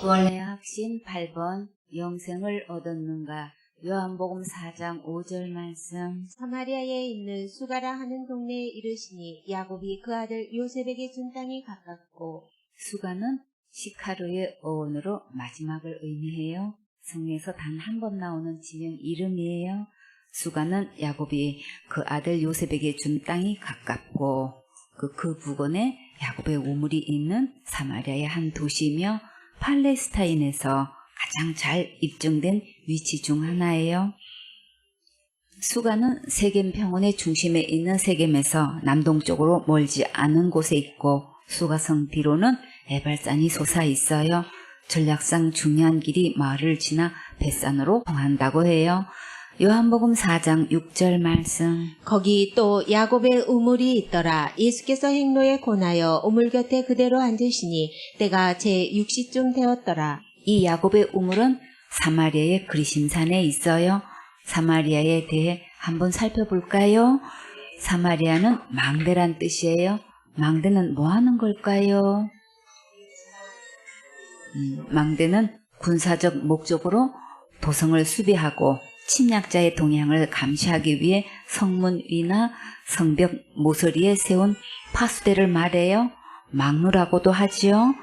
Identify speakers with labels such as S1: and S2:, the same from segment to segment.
S1: 구원의 확신 8번 영생을 얻었는가. 요한복음 4장 5절 말씀.
S2: 사마리아에 있는 수가라 하는 동네에 이르시니 야곱이 그 아들 요셉에게 준 땅이 가깝고.
S1: 수가는 시카르의 어원으로 마지막을 의미해요. 성경에서 단 한 번 나오는 지명 이름이에요. 수가는 야곱이 그 아들 요셉에게 준 땅이 가깝고 그 부근에 야곱의 우물이 있는 사마리아의 한 도시이며 팔레스타인에서 가장 잘 입증된 위치 중 하나예요. 수가는 세겜 평원의 중심에 있는 세겜에서 남동쪽으로 멀지 않은 곳에 있고 수가성 뒤로는 에발산이 솟아 있어요. 전략상 중요한 길이 마을을 지나 벳산으로 통한다고 해요. 요한복음 4장 6절 말씀.
S2: 거기 또 야곱의 우물이 있더라. 예수께서 행로에 권하여 우물 곁에 그대로 앉으시니 때가 제6시쯤 되었더라.
S1: 이 야곱의 우물은 사마리아의 그리심산에 있어요. 사마리아에 대해 한번 살펴볼까요? 사마리아는 망대란 뜻이에요. 망대는 뭐 하는 걸까요? 망대는 군사적 목적으로 도성을 수비하고 침략자의 동향을 감시하기 위해 성문 위나 성벽 모서리에 세운 파수대를 말해요. 망루라고도 하지요.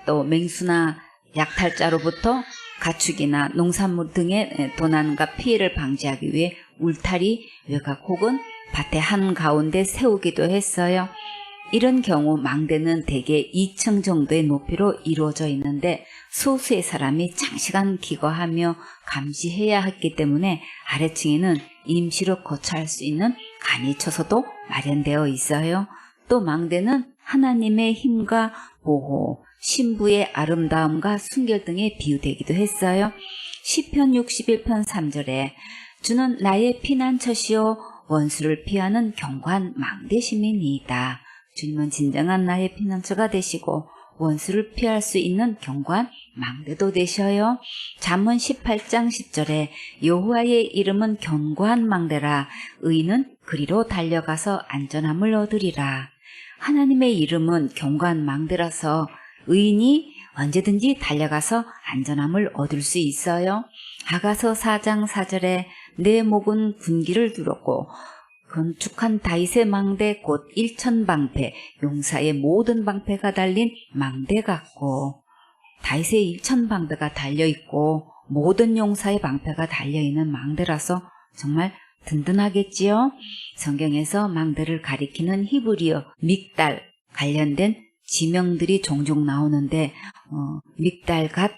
S1: 또 맹수나 약탈자로부터 가축이나 농산물 등의 도난과 피해를 방지하기 위해 울타리, 외곽 혹은 밭의 한가운데 세우기도 했어요. 이런 경우 망대는 대개 2층 정도의 높이로 이루어져 있는데 소수의 사람이 장시간 기거하며 감시해야 했기 때문에 아래층에는 임시로 거처할 수 있는 간이초소도 마련되어 있어요. 또 망대는 하나님의 힘과 보호, 신부의 아름다움과 순결 등에 비유되기도 했어요. 시편 61편 3절에 주는 나의 피난처시요 원수를 피하는 견고한 망대심이니이다. 주님은 진정한 나의 피난처가 되시고 원수를 피할 수 있는 견고한 망대도 되셔요. 잠언 18장 10절에 여호와의 이름은 견고한 망대라. 의인은 그리로 달려가서 안전함을 얻으리라. 하나님의 이름은 견고한 망대라서 의인이 언제든지 달려가서 안전함을 얻을 수 있어요. 아가서 4장 4절에 내 목은 군기를 두르고 건축한 다윗의 망대 곧 일천방패, 용사의 모든 방패가 달린 망대 같고, 다윗의 일천방패가 달려있고 모든 용사의 방패가 달려있는 망대라서 정말 든든하겠지요. 성경에서 망대를 가리키는 히브리어 믹달 관련된 지명들이 종종 나오는데 믹달갓,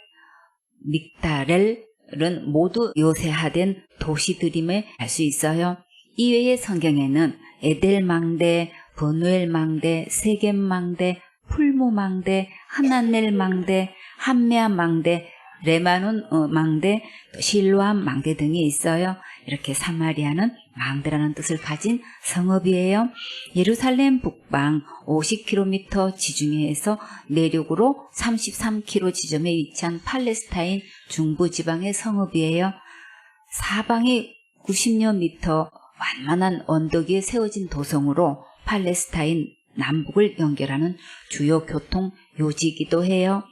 S1: 믹다렐은 모두 요새화된 도시들임을 알 수 있어요. 이외의 성경에는 에델 망대, 버누엘 망대, 세겜 망대, 풀무 망대, 하나넬 망대, 함메아 망대, 레마논 망대, 실로암 망대 등이 있어요. 이렇게 사마리아는 망대라는 뜻을 가진 성읍이에요. 예루살렘 북방 50km 지중해에서 내륙으로 33km 지점에 위치한 팔레스타인 중부 지방의 성읍이에요. 사방에 90여 미터 완만한 언덕 위에 세워진 도성으로 팔레스타인 남북을 연결하는 주요 교통 요지이기도 해요.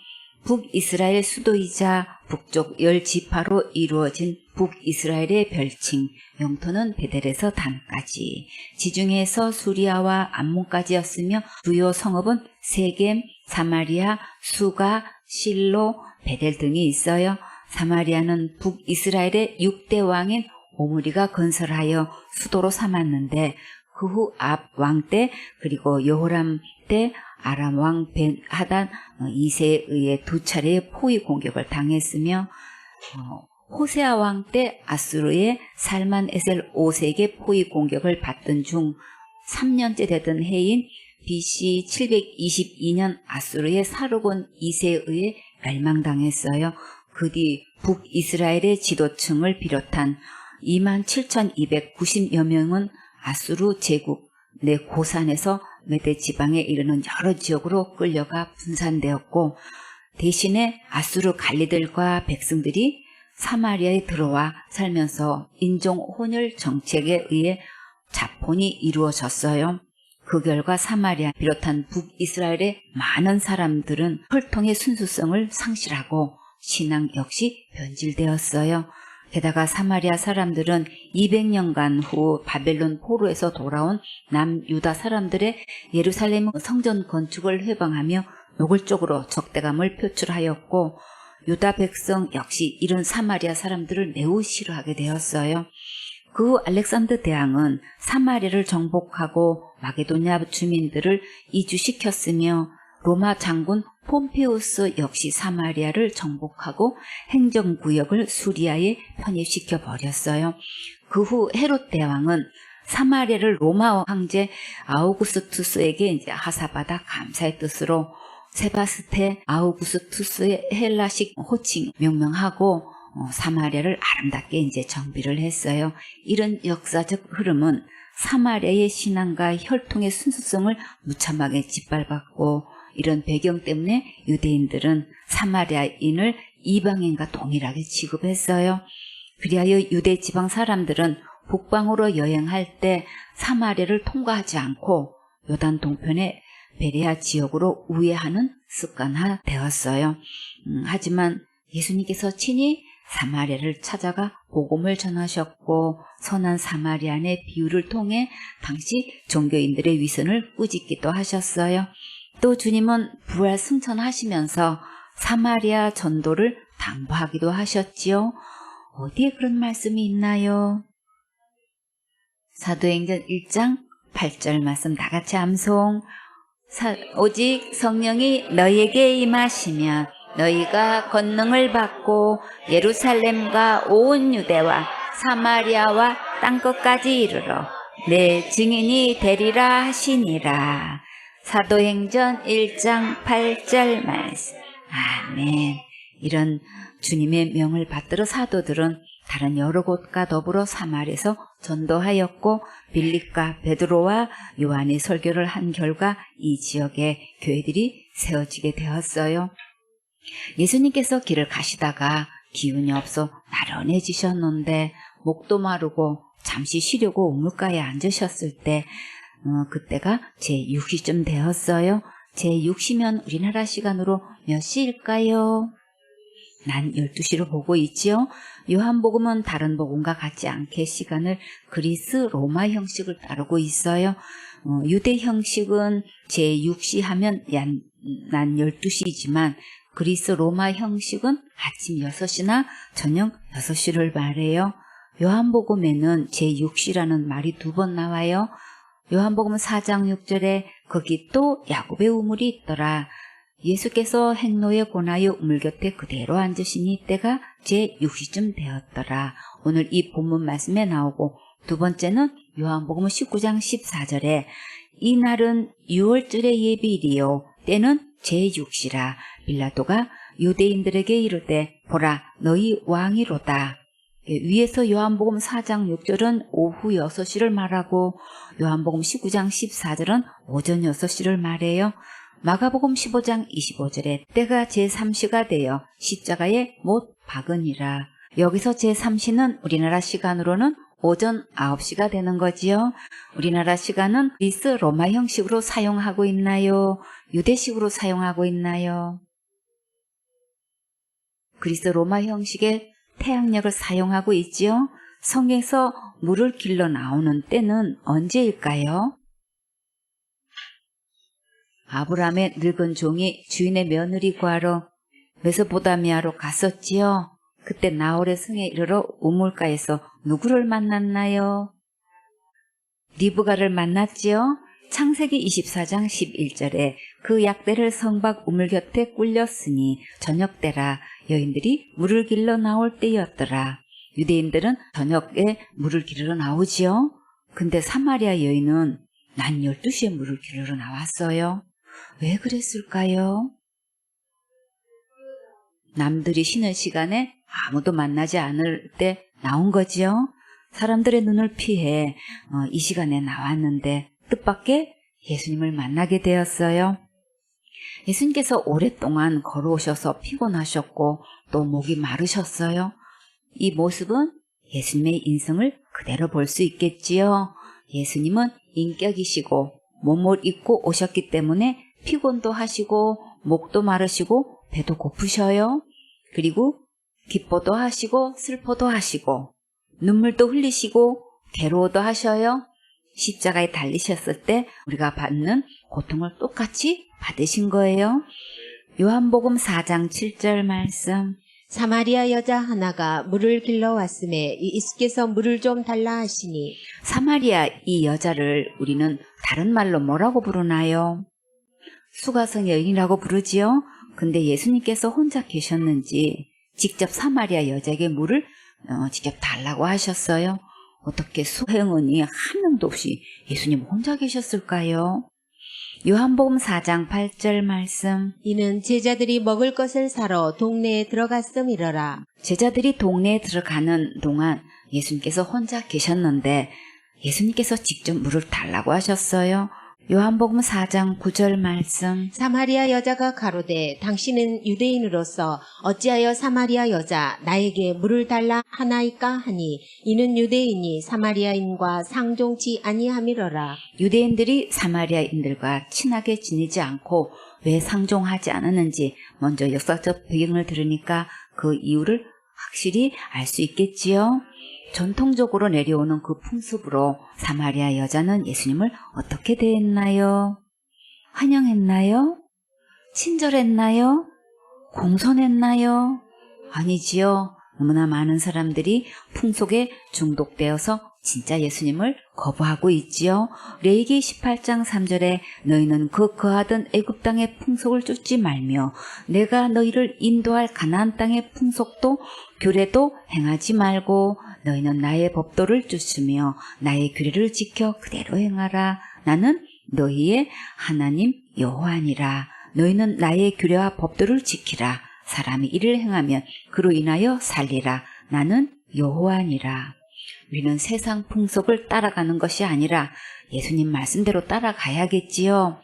S1: 북이스라엘 수도이자 북쪽 10지파로 이루어진 북이스라엘의 별칭, 영토는 베델에서 단까지, 지중해에서 수리아와 암몬까지였으며 주요 성읍은 세겜, 사마리아, 수가, 실로, 베델 등이 있어요. 사마리아는 북이스라엘의 6대 왕인 오므리가 건설하여 수도로 삼았는데 그 후 압 왕 때 그리고 여호람 때 아람 왕 벤하단 2세에 의해 2차례의 포위 공격을 당했으며 호세아 왕 때 아수르의 살만 에셀 5세에게 포위 공격을 받던 중 3년째 되던 해인 BC 722년 아수르의 사르곤 2세에 의해 멸망당했어요. 그 뒤 북이스라엘의 지도층을 비롯한 27,290여 명은 아수르 제국 내 고산에서 메대 지방에 이르는 여러 지역으로 끌려가 분산되었고, 대신에 아수르 관리들과 백성들이 사마리아에 들어와 살면서 인종 혼혈 정책에 의해 자본이 이루어졌어요. 그 결과 사마리아 비롯한 북이스라엘의 많은 사람들은 혈통의 순수성을 상실하고 신앙 역시 변질되었어요. 게다가 사마리아 사람들은 200년간 후 바벨론 포로에서 돌아온 남유다 사람들의 예루살렘 성전 건축을 회방하며 노골적으로 적대감을 표출하였고, 유다 백성 역시 이런 사마리아 사람들을 매우 싫어하게 되었어요. 그 후 알렉산더 대왕은 사마리아를 정복하고 마게도냐 주민들을 이주시켰으며, 로마 장군 폼페우스 역시 사마리아를 정복하고 행정구역을 수리아에 편입시켜 버렸어요. 그 후 헤롯 대왕은 사마리아를 로마 황제 아우구스투스에게 이제 하사받아 감사의 뜻으로 세바스테 아우구스투스의 헬라식 호칭 명명하고 사마리아를 아름답게 이제 정비를 했어요. 이런 역사적 흐름은 사마리아의 신앙과 혈통의 순수성을 무참하게 짓밟았고, 이런 배경 때문에 유대인들은 사마리아인을 이방인과 동일하게 취급했어요. 그리하여 유대 지방 사람들은 북방으로 여행할 때 사마리아를 통과하지 않고 요단 동편의 베레아 지역으로 우회하는 습관화 되었어요. 하지만 예수님께서 친히 사마리아를 찾아가 복음을 전하셨고, 선한 사마리아인의 비유를 통해 당시 종교인들의 위선을 꾸짖기도 하셨어요. 또 주님은 부활 승천하시면서 사마리아 전도를 당부하기도 하셨지요. 어디에 그런 말씀이 있나요? 사도행전 1장 8절 말씀 다 같이 암송. 오직 성령이 너희에게 임하시면 너희가 권능을 받고 예루살렘과 온 유대와 사마리아와 땅끝까지 이르러 내 증인이 되리라 하시니라. 사도행전 1장 8절 말씀. 아멘. 이런 주님의 명을 받들어 사도들은 다른 여러 곳과 더불어 사마리아에서 전도하였고, 빌립과 베드로와 요한이 설교를 한 결과 이 지역에 교회들이 세워지게 되었어요. 예수님께서 길을 가시다가 기운이 없어 나른해지셨는데 목도 마르고 잠시 쉬려고 우물가에 앉으셨을 때 그때가 제6시쯤 되었어요. 제6시면 우리나라 시간으로 몇 시일까요? 난 12시로 보고 있지요. 요한복음은 다른 복음과 같지 않게 시간을 그리스 로마 형식을 따르고 있어요. 유대 형식은 제6시 하면 난 12시지만 그리스 로마 형식은 아침 6시나 저녁 6시를 말해요. 요한복음에는 제6시라는 말이 2번 나와요. 요한복음 4장 6절에 거기 또 야곱의 우물이 있더라. 예수께서 행로에 고나여 우물 곁에 그대로 앉으시니 때가 제6시쯤 되었더라. 오늘 이 본문 말씀에 나오고, 두 번째는 요한복음 19장 14절에 이날은 6월절의 예비일이요 때는 제6시라. 빌라도가 유대인들에게 이르되 보라 너희 왕이로다. 위에서 요한복음 4장 6절은 오후 6시를 말하고, 요한복음 19장 14절은 오전 6시를 말해요. 마가복음 15장 25절에 때가 제3시가 되어 십자가에 못 박으니라. 여기서 제3시는 우리나라 시간으로는 오전 9시가 되는 거지요. 우리나라 시간은 그리스 로마 형식으로 사용하고 있나요? 유대식으로 사용하고 있나요? 그리스 로마 형식의 태양력을 사용하고 있지요. 성에서 물을 길러 나오는 때는 언제일까요? 아브라함의 늙은 종이 주인의 며느리 구하러 메소포타미아로 갔었지요. 그때 나홀의 성에 이르러 우물가에서 누구를 만났나요? 리브가를 만났지요. 창세기 24장 11절에 그 약대를 성박 우물 곁에 꿀렸으니 저녁때라. 여인들이 물을 길러 나올 때였더라. 유대인들은 저녁에 물을 길러 나오지요. 근데 사마리아 여인은 난 12시에 물을 길러 나왔어요. 왜 그랬을까요? 남들이 쉬는 시간에 아무도 만나지 않을 때 나온 거지요. 사람들의 눈을 피해 이 시간에 나왔는데 뜻밖의 예수님을 만나게 되었어요. 예수님께서 오랫동안 걸어오셔서 피곤하셨고 또 목이 마르셨어요. 이 모습은 예수님의 인성을 그대로 볼 수 있겠지요. 예수님은 인격이시고 몸을 입고 오셨기 때문에 피곤도 하시고 목도 마르시고 배도 고프셔요. 그리고 기뻐도 하시고 슬퍼도 하시고 눈물도 흘리시고 괴로워도 하셔요. 십자가에 달리셨을 때 우리가 받는 고통을 똑같이 받으신 거예요. 요한복음 4장 7절 말씀.
S2: 사마리아 여자 하나가 물을 길러 왔음에 예수께서 물을 좀 달라 하시니
S1: 사마리아 이 여자를 우리는 다른 말로 뭐라고 부르나요? 수가성 여인이라고 부르지요. 근데 예수님께서 혼자 계셨는지 직접 사마리아 여자에게 물을 직접 달라고 하셨어요. 어떻게 수행원이 한 명도 없이 예수님 혼자 계셨을까요? 요한복음 4장 8절 말씀.
S2: 이는 제자들이 먹을 것을 사러 동네에 들어갔음이러라.
S1: 제자들이 동네에 들어가는 동안 예수님께서 혼자 계셨는데 예수님께서 직접 물을 달라고 하셨어요. 요한복음 4장 9절 말씀.
S2: 사마리아 여자가 가로되 당신은 유대인으로서 어찌하여 사마리아 여자 나에게 물을 달라 하나이까 하니 이는 유대인이 사마리아인과 상종치 아니함이러라.
S1: 유대인들이 사마리아인들과 친하게 지내지 않고 왜 상종하지 않았는지 먼저 역사적 배경을 들으니까 그 이유를 확실히 알 수 있겠지요. 전통적으로 내려오는 그 풍습으로 사마리아 여자는 예수님을 어떻게 대했나요? 환영했나요? 친절했나요? 공손했나요? 아니지요. 너무나 많은 사람들이 풍속에 중독되어서 진짜 예수님을 거부하고 있지요. 레위기 18장 3절에 너희는 그 거하던 애굽 땅의 풍속을 쫓지 말며 내가 너희를 인도할 가나안 땅의 풍속도 규례도 행하지 말고 너희는 나의 법도를 쫓으며 나의 규례를 지켜 그대로 행하라. 나는 너희의 하나님 여호와니라. 너희는 나의 규례와 법도를 지키라. 사람이 이를 행하면 그로 인하여 살리라. 나는 여호와니라. 우리는 세상 풍속을 따라가는 것이 아니라 예수님 말씀대로 따라가야겠지요.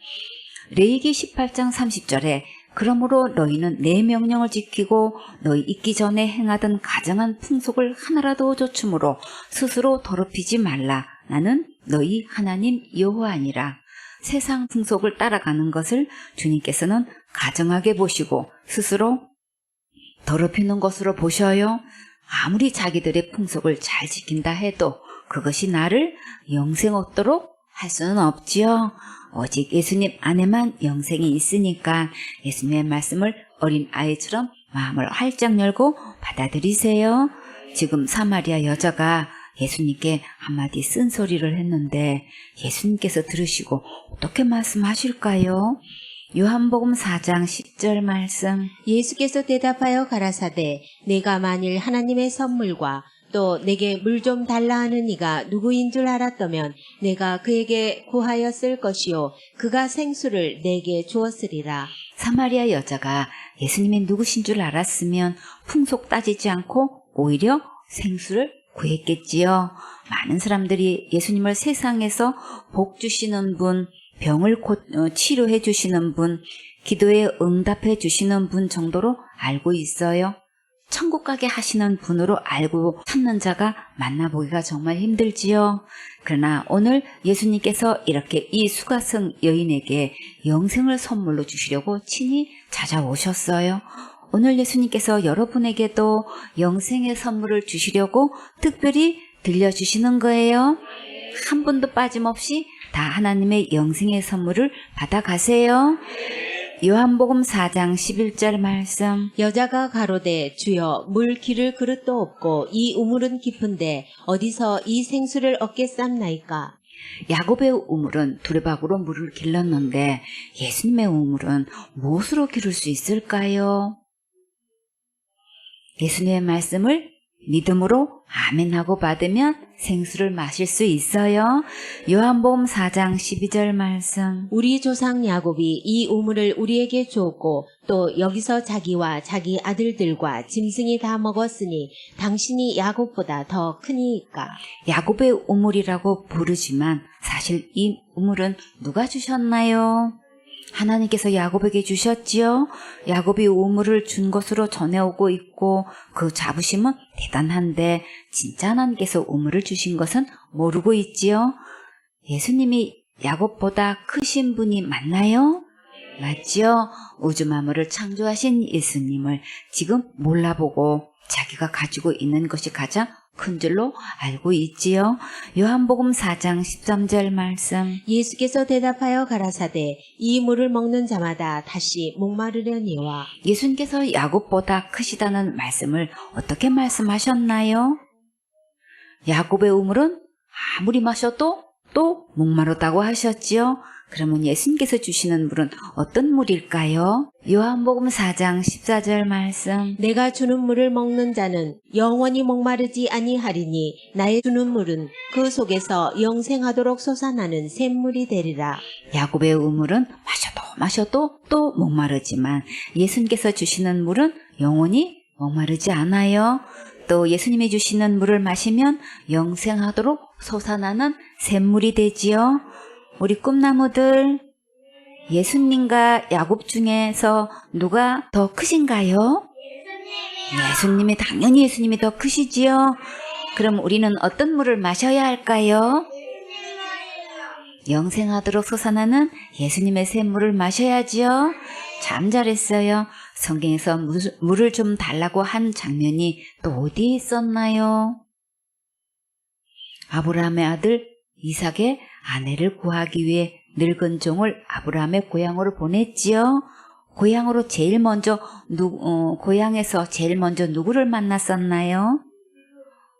S1: 레위기 18장 30절에 그러므로 너희는 내 명령을 지키고 너희 있기 전에 행하던 가정한 풍속을 하나라도 좇음으로 스스로 더럽히지 말라. 나는 너희 하나님 여호와니라. 세상 풍속을 따라가는 것을 주님께서는 가정하게 보시고 스스로 더럽히는 것으로 보셔요. 아무리 자기들의 풍속을 잘 지킨다 해도 그것이 나를 영생 얻도록 할 수는 없지요. 오직 예수님 안에만 영생이 있으니까 예수님의 말씀을 어린 아이처럼 마음을 활짝 열고 받아들이세요. 지금 사마리아 여자가 예수님께 한마디 쓴소리를 했는데 예수님께서 들으시고 어떻게 말씀하실까요? 요한복음 4장 10절 말씀.
S2: 예수께서 대답하여 가라사대 내가 만일 하나님의 선물과 또 내게 물 좀 달라 하는 이가 누구인 줄 알았다면 내가 그에게 구하였을 것이요 그가 생수를 내게 주었으리라.
S1: 사마리아 여자가 예수님이 누구신 줄 알았으면 풍속 따지지 않고 오히려 생수를 구했겠지요. 많은 사람들이 예수님을 세상에서 복 주시는 분, 병을 치료해 주시는 분, 기도에 응답해 주시는 분 정도로 알고 있어요. 천국 가게 하시는 분으로 알고 찾는 자가 만나보기가 정말 힘들지요. 그러나 오늘 예수님께서 이렇게 이 수가성 여인에게 영생을 선물로 주시려고 친히 찾아오셨어요. 오늘 예수님께서 여러분에게도 영생의 선물을 주시려고 특별히 들려주시는 거예요. 한 분도 빠짐없이 다 하나님의 영생의 선물을 받아가세요. 요한복음 4장 11절 말씀.
S2: 여자가 가로되 주여 물 기를 그릇도 없고 이 우물은 깊은데 어디서 이 생수를 얻겠삼나이까.
S1: 야곱의 우물은 두레박으로 물을 길렀는데 예수님의 우물은 무엇으로 기를 수 있을까요? 예수님의 말씀을 믿음으로 아멘하고 받으면 생수를 마실 수 있어요. 요한복음 4장 12절 말씀.
S2: 우리 조상 야곱이 이 우물을 우리에게 주었고 또 여기서 자기와 자기 아들들과 짐승이 다 먹었으니 당신이 야곱보다 더 크니이까.
S1: 야곱의 우물이라고 부르지만 사실 이 우물은 누가 주셨나요? 하나님께서 야곱에게 주셨지요. 야곱이 우물을 준 것으로 전해오고 있고 그 자부심은 대단한데 진짜 하나님께서 우물을 주신 것은 모르고 있지요. 예수님이 야곱보다 크신 분이 맞나요? 맞지요? 우주 만물을 창조하신 예수님을 지금 몰라보고 자기가 가지고 있는 것이 가장 큰 줄로 알고 있지요. 요한복음 4장 13절 말씀.
S2: 예수께서 대답하여 가라사대 이 물을 먹는 자마다 다시 목마르려니와
S1: 예수님께서 야곱보다 크시다는 말씀을 어떻게 말씀하셨나요? 야곱의 우물은 아무리 마셔도 또 목마르다고 하셨지요. 그러면 예수님께서 주시는 물은 어떤 물일까요? 요한복음 4장 14절 말씀.
S2: 내가 주는 물을 먹는 자는 영원히 목마르지 아니하리니 나의 주는 물은 그 속에서 영생하도록 솟아나는 샘물이 되리라.
S1: 야곱의 우물은 마셔도 또 목마르지만 예수님께서 주시는 물은 영원히 목마르지 않아요. 또 예수님이 주시는 물을 마시면 영생하도록 솟아나는 샘물이 되지요. 우리 꿈나무들, 예수님과 야곱 중에서 누가 더 크신가요? 예수님이 당연히 예수님이 더 크시지요. 그럼 우리는 어떤 물을 마셔야 할까요? 영생하도록 솟아나는 예수님의 샘물을 마셔야지요. 참 잘했어요. 성경에서 물을 좀 달라고 한 장면이 또 어디에 있었나요? 아브라함의 아들 이삭의 아내를 구하기 위해 늙은 종을 아브라함의 고향으로 보냈지요. 고향에서 제일 먼저 누구를 만났었나요?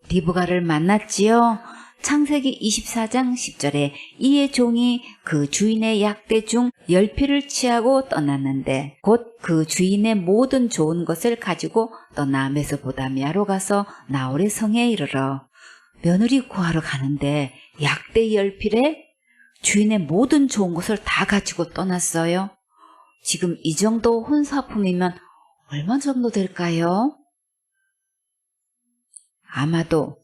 S1: 리브가를 만났지요. 창세기 24장 10절에 이의 종이 그 주인의 약대 중 10피를 취하고 떠났는데 곧 그 주인의 모든 좋은 것을 가지고 떠나 메소포타미아로 가서 나홀의 성에 이르러 며느리 구하러 가는데 약대 10필에 주인의 모든 좋은 것을 다 가지고 떠났어요. 지금 이 정도 혼사품이면 얼마 정도 될까요? 아마도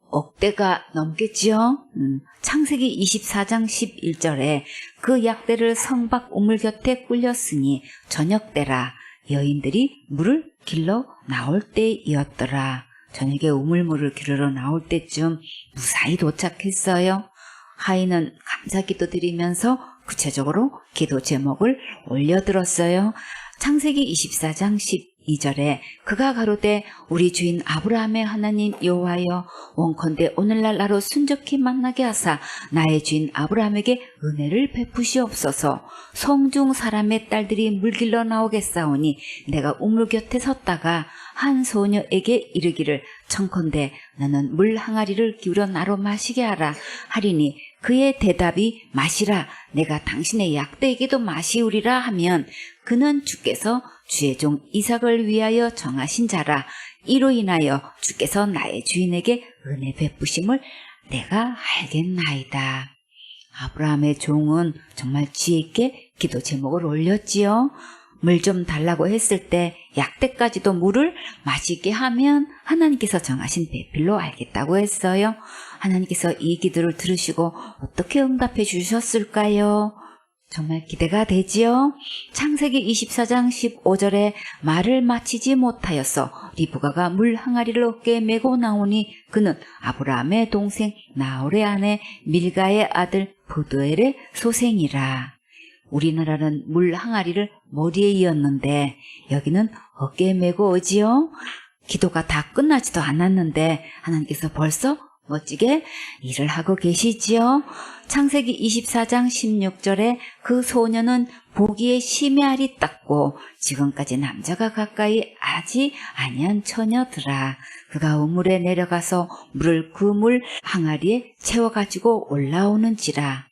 S1: 억대가 넘겠지요. 창세기 24장 11절에 그 약대를 성 밖 우물 곁에 꿀렸으니 저녁 때라 여인들이 물을 길러 나올 때이었더라. 저녁에 우물물을 기르러 나올 때쯤 무사히 도착했어요. 하인은 감사기도 드리면서 구체적으로 기도 제목을 올려들었어요. 창세기 24장 12절에 그가 가로되 우리 주인 아브라함의 하나님 여호와여 원컨대 오늘날 나로 순적히 만나게 하사 나의 주인 아브라함에게 은혜를 베푸시옵소서. 성중 사람의 딸들이 물 길러 나오겠사오니 내가 우물 곁에 섰다가 한 소녀에게 이르기를 청컨대 너는 물 항아리를 기울여 나로 마시게 하라 하리니 그의 대답이 마시라 내가 당신의 약대에게도 마시우리라 하면 그는 주께서 주의 종 이삭을 위하여 정하신 자라. 이로 인하여 주께서 나의 주인에게 은혜 베푸심을 내가 알겠나이다. 아브라함의 종은 정말 지혜 있게 기도 제목을 올렸지요. 물 좀 달라고 했을 때 약대까지도 물을 마시게 하면 하나님께서 정하신 배필로 알겠다고 했어요. 하나님께서 이 기도를 들으시고 어떻게 응답해 주셨을까요? 정말 기대가 되지요. 창세기 24장 15절에 말을 마치지 못하였어 리브가가 물 항아리를 어깨에 메고 나오니 그는 아브라함의 동생 나홀의 아내 밀가의 아들 부두엘의 소생이라. 우리나라는 물 항아리를 머리에 이었는데 여기는 어깨에 메고 오지요. 기도가 다 끝나지도 않았는데 하나님께서 벌써 멋지게 일을 하고 계시지요. 창세기 24장 16절에 그 소녀는 보기에 심야알이 닦고 지금까지 남자가 가까이 하지 아니한 처녀더라. 그가 우물에 내려가서 물을 그 물 항아리에 채워가지고 올라오는지라.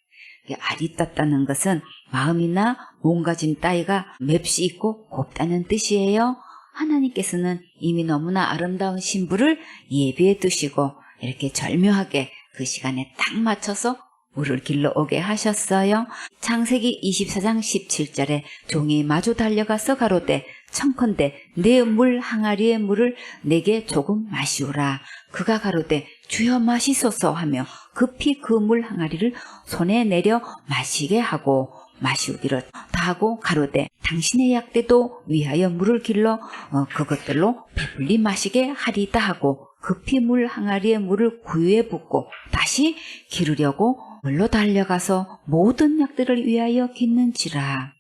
S1: 알이 땄다는 것은 마음이나 몸가짐 따위가 맵시 있고 곱다는 뜻이에요. 하나님께서는 이미 너무나 아름다운 신부를 예비해 두시고 이렇게 절묘하게 그 시간에 딱 맞춰서 물을 길러 오게 하셨어요. 창세기 24장 17절에 종이 마주 달려가서 가로되 청컨대 내 물 항아리의 물을 내게 조금 마시우라. 그가 가로되 주여 마시소서 하며 급히 그 물 항아리를 손에 내려 마시게 하고 마시우기를 다하고 가로되 당신의 약대도 위하여 물을 길러 그것들로 배불리 마시게 하리다 하고 급히 물 항아리에 물을 구유에 붓고 다시 기르려고 물로 달려가서 모든 약들을 위하여 깃는지라.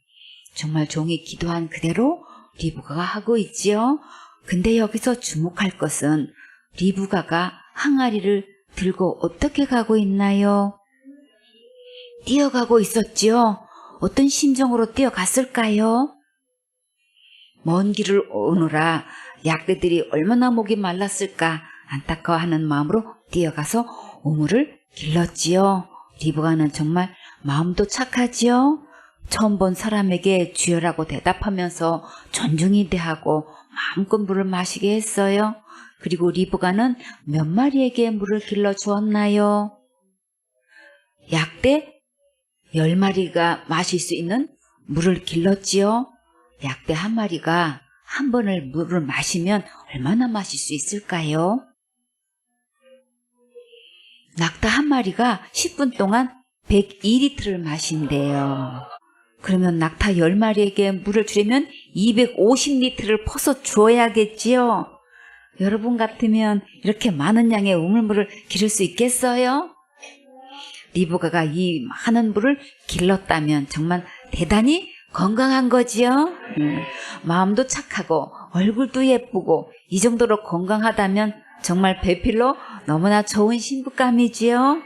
S1: 정말 종이 기도한 그대로 리브가가 하고 있지요. 근데 여기서 주목할 것은 리브가가 항아리를 들고 어떻게 가고 있나요? 뛰어가고 있었지요. 어떤 심정으로 뛰어갔을까요? 먼 길을 오느라 약대들이 얼마나 목이 말랐을까 안타까워하는 마음으로 뛰어가서 우물을 길렀지요. 리브가는 정말 마음도 착하지요. 처음 본 사람에게 주여라고 대답하면서 존중이 대하고 마음껏 물을 마시게 했어요. 그리고 리브가는 몇 마리에게 물을 길러 주었나요? 약대 10마리가 마실 수 있는 물을 길렀지요. 약대 한 마리가 한 번을 물을 마시면 얼마나 마실 수 있을까요? 낙타 한 마리가 10분 동안 102리터를 마신대요. 그러면 낙타 10마리에게 물을 주려면 250리터를 퍼서 줘야겠지요. 여러분 같으면 이렇게 많은 양의 우물물을 기를 수 있겠어요? 리브가가 이 많은 물을 길렀다면 정말 대단히 건강한 거지요. 마음도 착하고 얼굴도 예쁘고 이 정도로 건강하다면 정말 배필로 너무나 좋은 신부감이지요.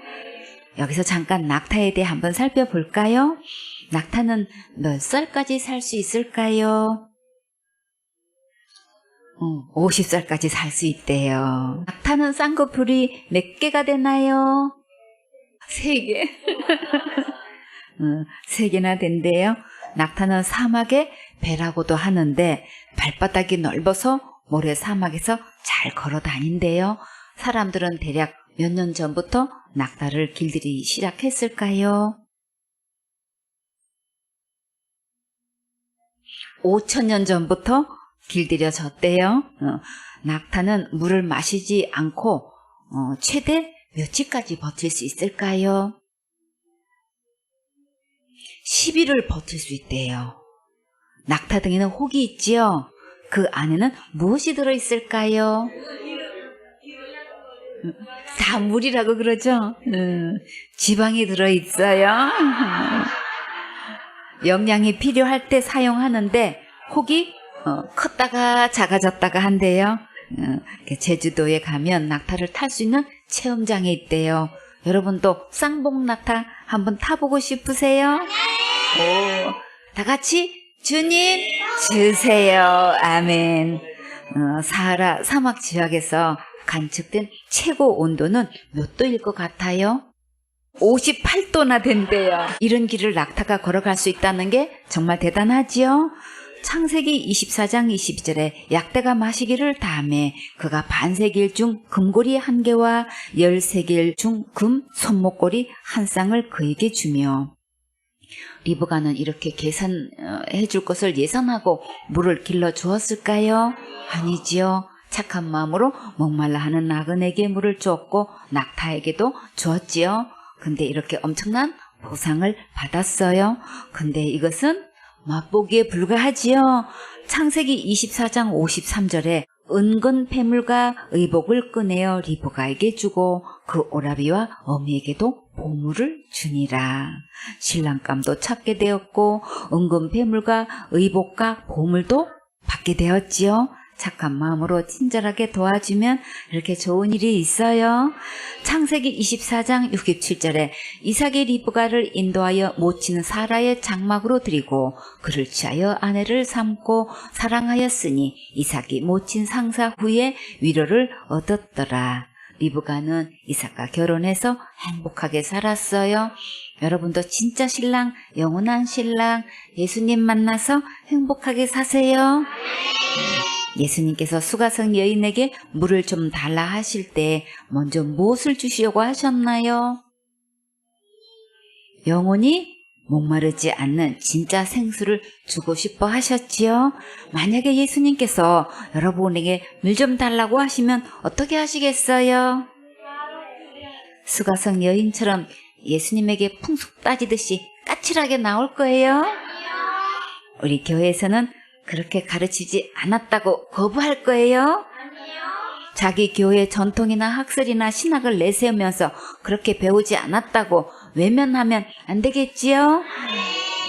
S1: 여기서 잠깐 낙타에 대해 한번 살펴볼까요? 낙타는 몇 살까지 살 수 있을까요? 50살까지 살 수 있대요. 낙타는 쌍꺼풀이 몇 개가 되나요? 3개. 3개나 된대요. 낙타는 사막의 배라고도 하는데 발바닥이 넓어서 모래 사막에서 잘 걸어 다닌대요. 사람들은 대략 몇 년 전부터 낙타를 길들이기 시작했을까요? 5,000년 전부터 길들여졌대요. 낙타는 물을 마시지 않고 최대 며칠까지 버틸 수 있을까요? 10일을 버틸 수 있대요. 낙타 등에는 혹이 있지요. 그 안에는 무엇이 들어있을까요? 다 물이라고 그러죠. 지방이 들어있어요. 영양이 필요할 때 사용하는데 혹이 컸다가 작아졌다가 한대요. 제주도에 가면 낙타를 탈 수 있는 체험장이 있대요. 여러분도 쌍봉 낙타 한번 타보고 싶으세요? 오, 다 같이 주님 주세요. 아멘. 사하라 사막 지역에서 관측된 최고 온도는 몇 도일 것 같아요? 58도나 된대요. 이런 길을 낙타가 걸어갈 수 있다는 게 정말 대단하지요? 창세기 24장 22절에 약대가 마시기를 다음에 그가 반세길 중 금고리 1개와 13길 중 금 손목고리 1쌍을 그에게 주며 리브가는 이렇게 계산해 줄 것을 예상하고 물을 길러 주었을까요? 아니지요. 착한 마음으로 목말라 하는 나그네에게 물을 주었고 낙타에게도 주었지요. 근데 이렇게 엄청난 보상을 받았어요. 근데 이것은 맛보기에 불과하지요. 창세기 24장 53절에 은근 패물과 의복을 꺼내어 리브가에게 주고 그 오라비와 어미에게도 보물을 주니라. 신랑감도 찾게 되었고 은근 패물과 의복과 보물도 받게 되었지요. 착한 마음으로 친절하게 도와주면 이렇게 좋은 일이 있어요. 창세기 24장 67절에 이삭이 리브가를 인도하여 모친 사라의 장막으로 드리고 그를 취하여 아내를 삼고 사랑하였으니 이삭이 모친 상사 후에 위로를 얻었더라. 리브가는 이삭과 결혼해서 행복하게 살았어요. 여러분도 진짜 신랑, 영원한 신랑, 예수님 만나서 행복하게 사세요. 예수님께서 수가성 여인에게 물을 좀 달라 하실 때 먼저 무엇을 주시려고 하셨나요? 영원히 목마르지 않는 진짜 생수를 주고 싶어 하셨지요. 만약에 예수님께서 여러분에게 물 좀 달라고 하시면 어떻게 하시겠어요? 수가성 여인처럼 예수님에게 풍속 따지듯이 까칠하게 나올 거예요. 우리 교회에서는 그렇게 가르치지 않았다고 거부할 거예요? 자기 교회 전통이나 학설이나 신학을 내세우면서 그렇게 배우지 않았다고 외면하면 안 되겠지요?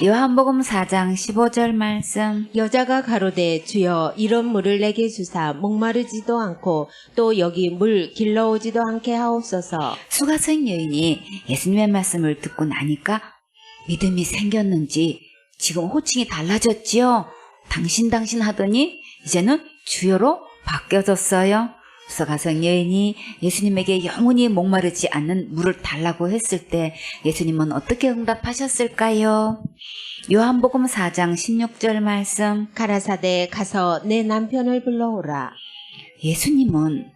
S1: 요한복음 4장 15절 말씀.
S2: 여자가 가로되 주여 이런 물을 내게 주사 목마르지도 않고 또 여기 물 길러오지도 않게 하옵소서.
S1: 수가성 여인이 예수님의 말씀을 듣고 나니까 믿음이 생겼는지 지금 호칭이 달라졌지요. 당신 하더니 이제는 주여로 바뀌어졌어요. 수가성 여인이 예수님에게 영원히 목마르지 않는 물을 달라고 했을 때 예수님은 어떻게 응답하셨을까요? 요한복음 4장 16절 말씀.
S2: 가라사대 가서 내 남편을 불러오라.
S1: 예수님은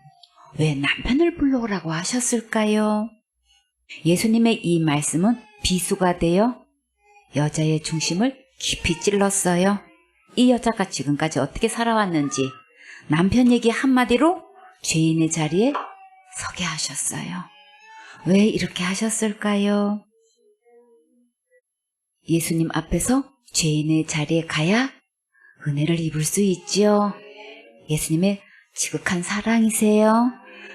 S1: 왜 남편을 불러오라고 하셨을까요? 예수님의 이 말씀은 비수가 되어 여자의 중심을 깊이 찔렀어요. 이 여자가 지금까지 어떻게 살아왔는지 남편 얘기 한마디로 죄인의 자리에 서게 하셨어요. 왜 이렇게 하셨을까요? 예수님 앞에서 죄인의 자리에 가야 은혜를 입을 수 있지요. 예수님의 지극한 사랑이세요.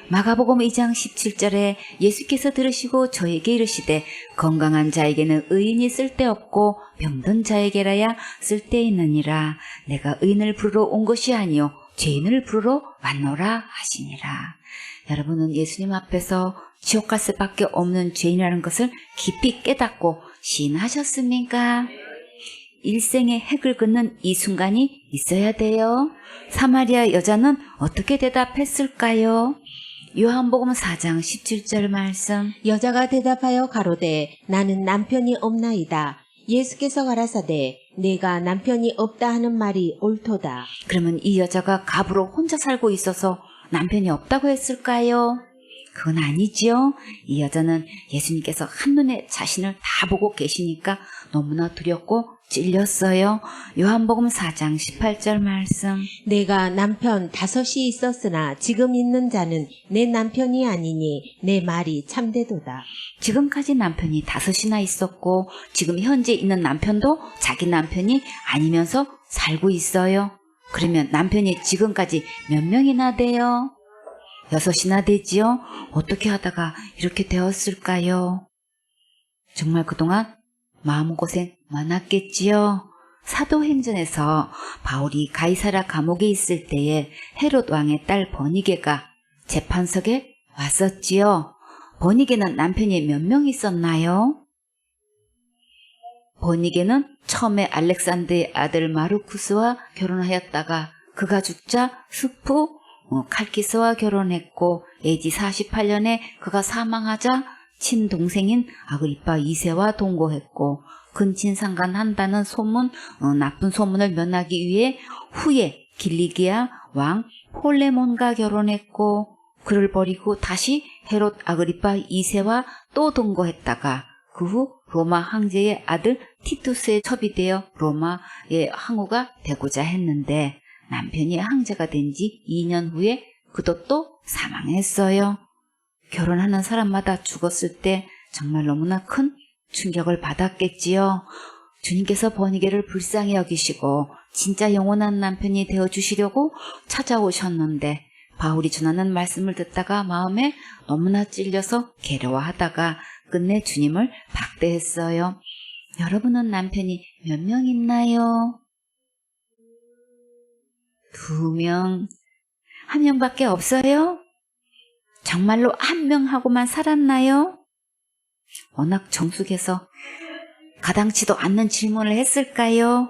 S1: 마가복음 2장 17절에 예수께서 들으시고 저에게 이르시되 건강한 자에게는 의인이 쓸데없고 병든 자에게라야 쓸데있느니라. 내가 의인을 부르러 온 것이 아니요 죄인을 부르러 왔노라 하시니라. 여러분은 예수님 앞에서 지옥 갈 수밖에 없는 죄인이라는 것을 깊이 깨닫고 시인하셨습니까? 일생의 핵을 긋는 이 순간이 있어야 돼요. 사마리아 여자는 어떻게 대답했을까요? 요한복음 4장 17절 말씀.
S2: 여자가 대답하여 가로되 나는 남편이 없나이다. 예수께서 가라사대 내가 남편이 없다 하는 말이 옳도다.
S1: 그러면 이 여자가 갑으로 혼자 살고 있어서 남편이 없다고 했을까요? 그건 아니지요. 이 여자는 예수님께서 한눈에 자신을 다 보고 계시니까 너무나 두렵고 찔렸어요. 요한복음 4장 18절 말씀.
S2: 내가 남편 5이 있었으나 지금 있는 자는 내 남편이 아니니 내 말이 참되도다.
S1: 지금까지 남편이 5이나 있었고 지금 현재 있는 남편도 자기 남편이 아니면서 살고 있어요. 그러면 남편이 지금까지 몇 명이나 돼요? 6이나 되지요? 어떻게 하다가 이렇게 되었을까요? 정말 그동안 마음고생 많았겠지요? 사도행전에서 바울이 가이사라 감옥에 있을 때에 헤롯 왕의 딸 버니게가 재판석에 왔었지요. 버니게는 남편이 몇 명 있었나요? 버니게는 처음에 알렉산더의 아들 마르쿠스와 결혼하였다가 그가 죽자 스프 칼키스와 결혼했고 AD 48년에 그가 사망하자 친동생인 아그리파 2세와 동거했고 근친상간한다는 소문, 나쁜 소문을 면하기 위해 후에 길리기아 왕 폴레몬과 결혼했고 그를 버리고 다시 헤롯 아그리파 2세와 또 동거했다가 그 후 로마 황제의 아들 티투스에 첩이되어 로마의 항우가 되고자 했는데 남편이 황제가 된 지 2년 후에 그도 또 사망했어요. 결혼하는 사람마다 죽었을 때 정말 너무나 큰 충격을 받았겠지요. 주님께서 버니게를 불쌍히 여기시고 진짜 영원한 남편이 되어주시려고 찾아오셨는데 바울이 전하는 말씀을 듣다가 마음에 너무나 찔려서 괴로워하다가 끝내 주님을 박대했어요. 여러분은 남편이 몇 명 있나요? 2명, 1명밖에 없어요? 정말로 1명하고만 살았나요? 워낙 정숙해서 가당치도 않는 질문을 했을까요?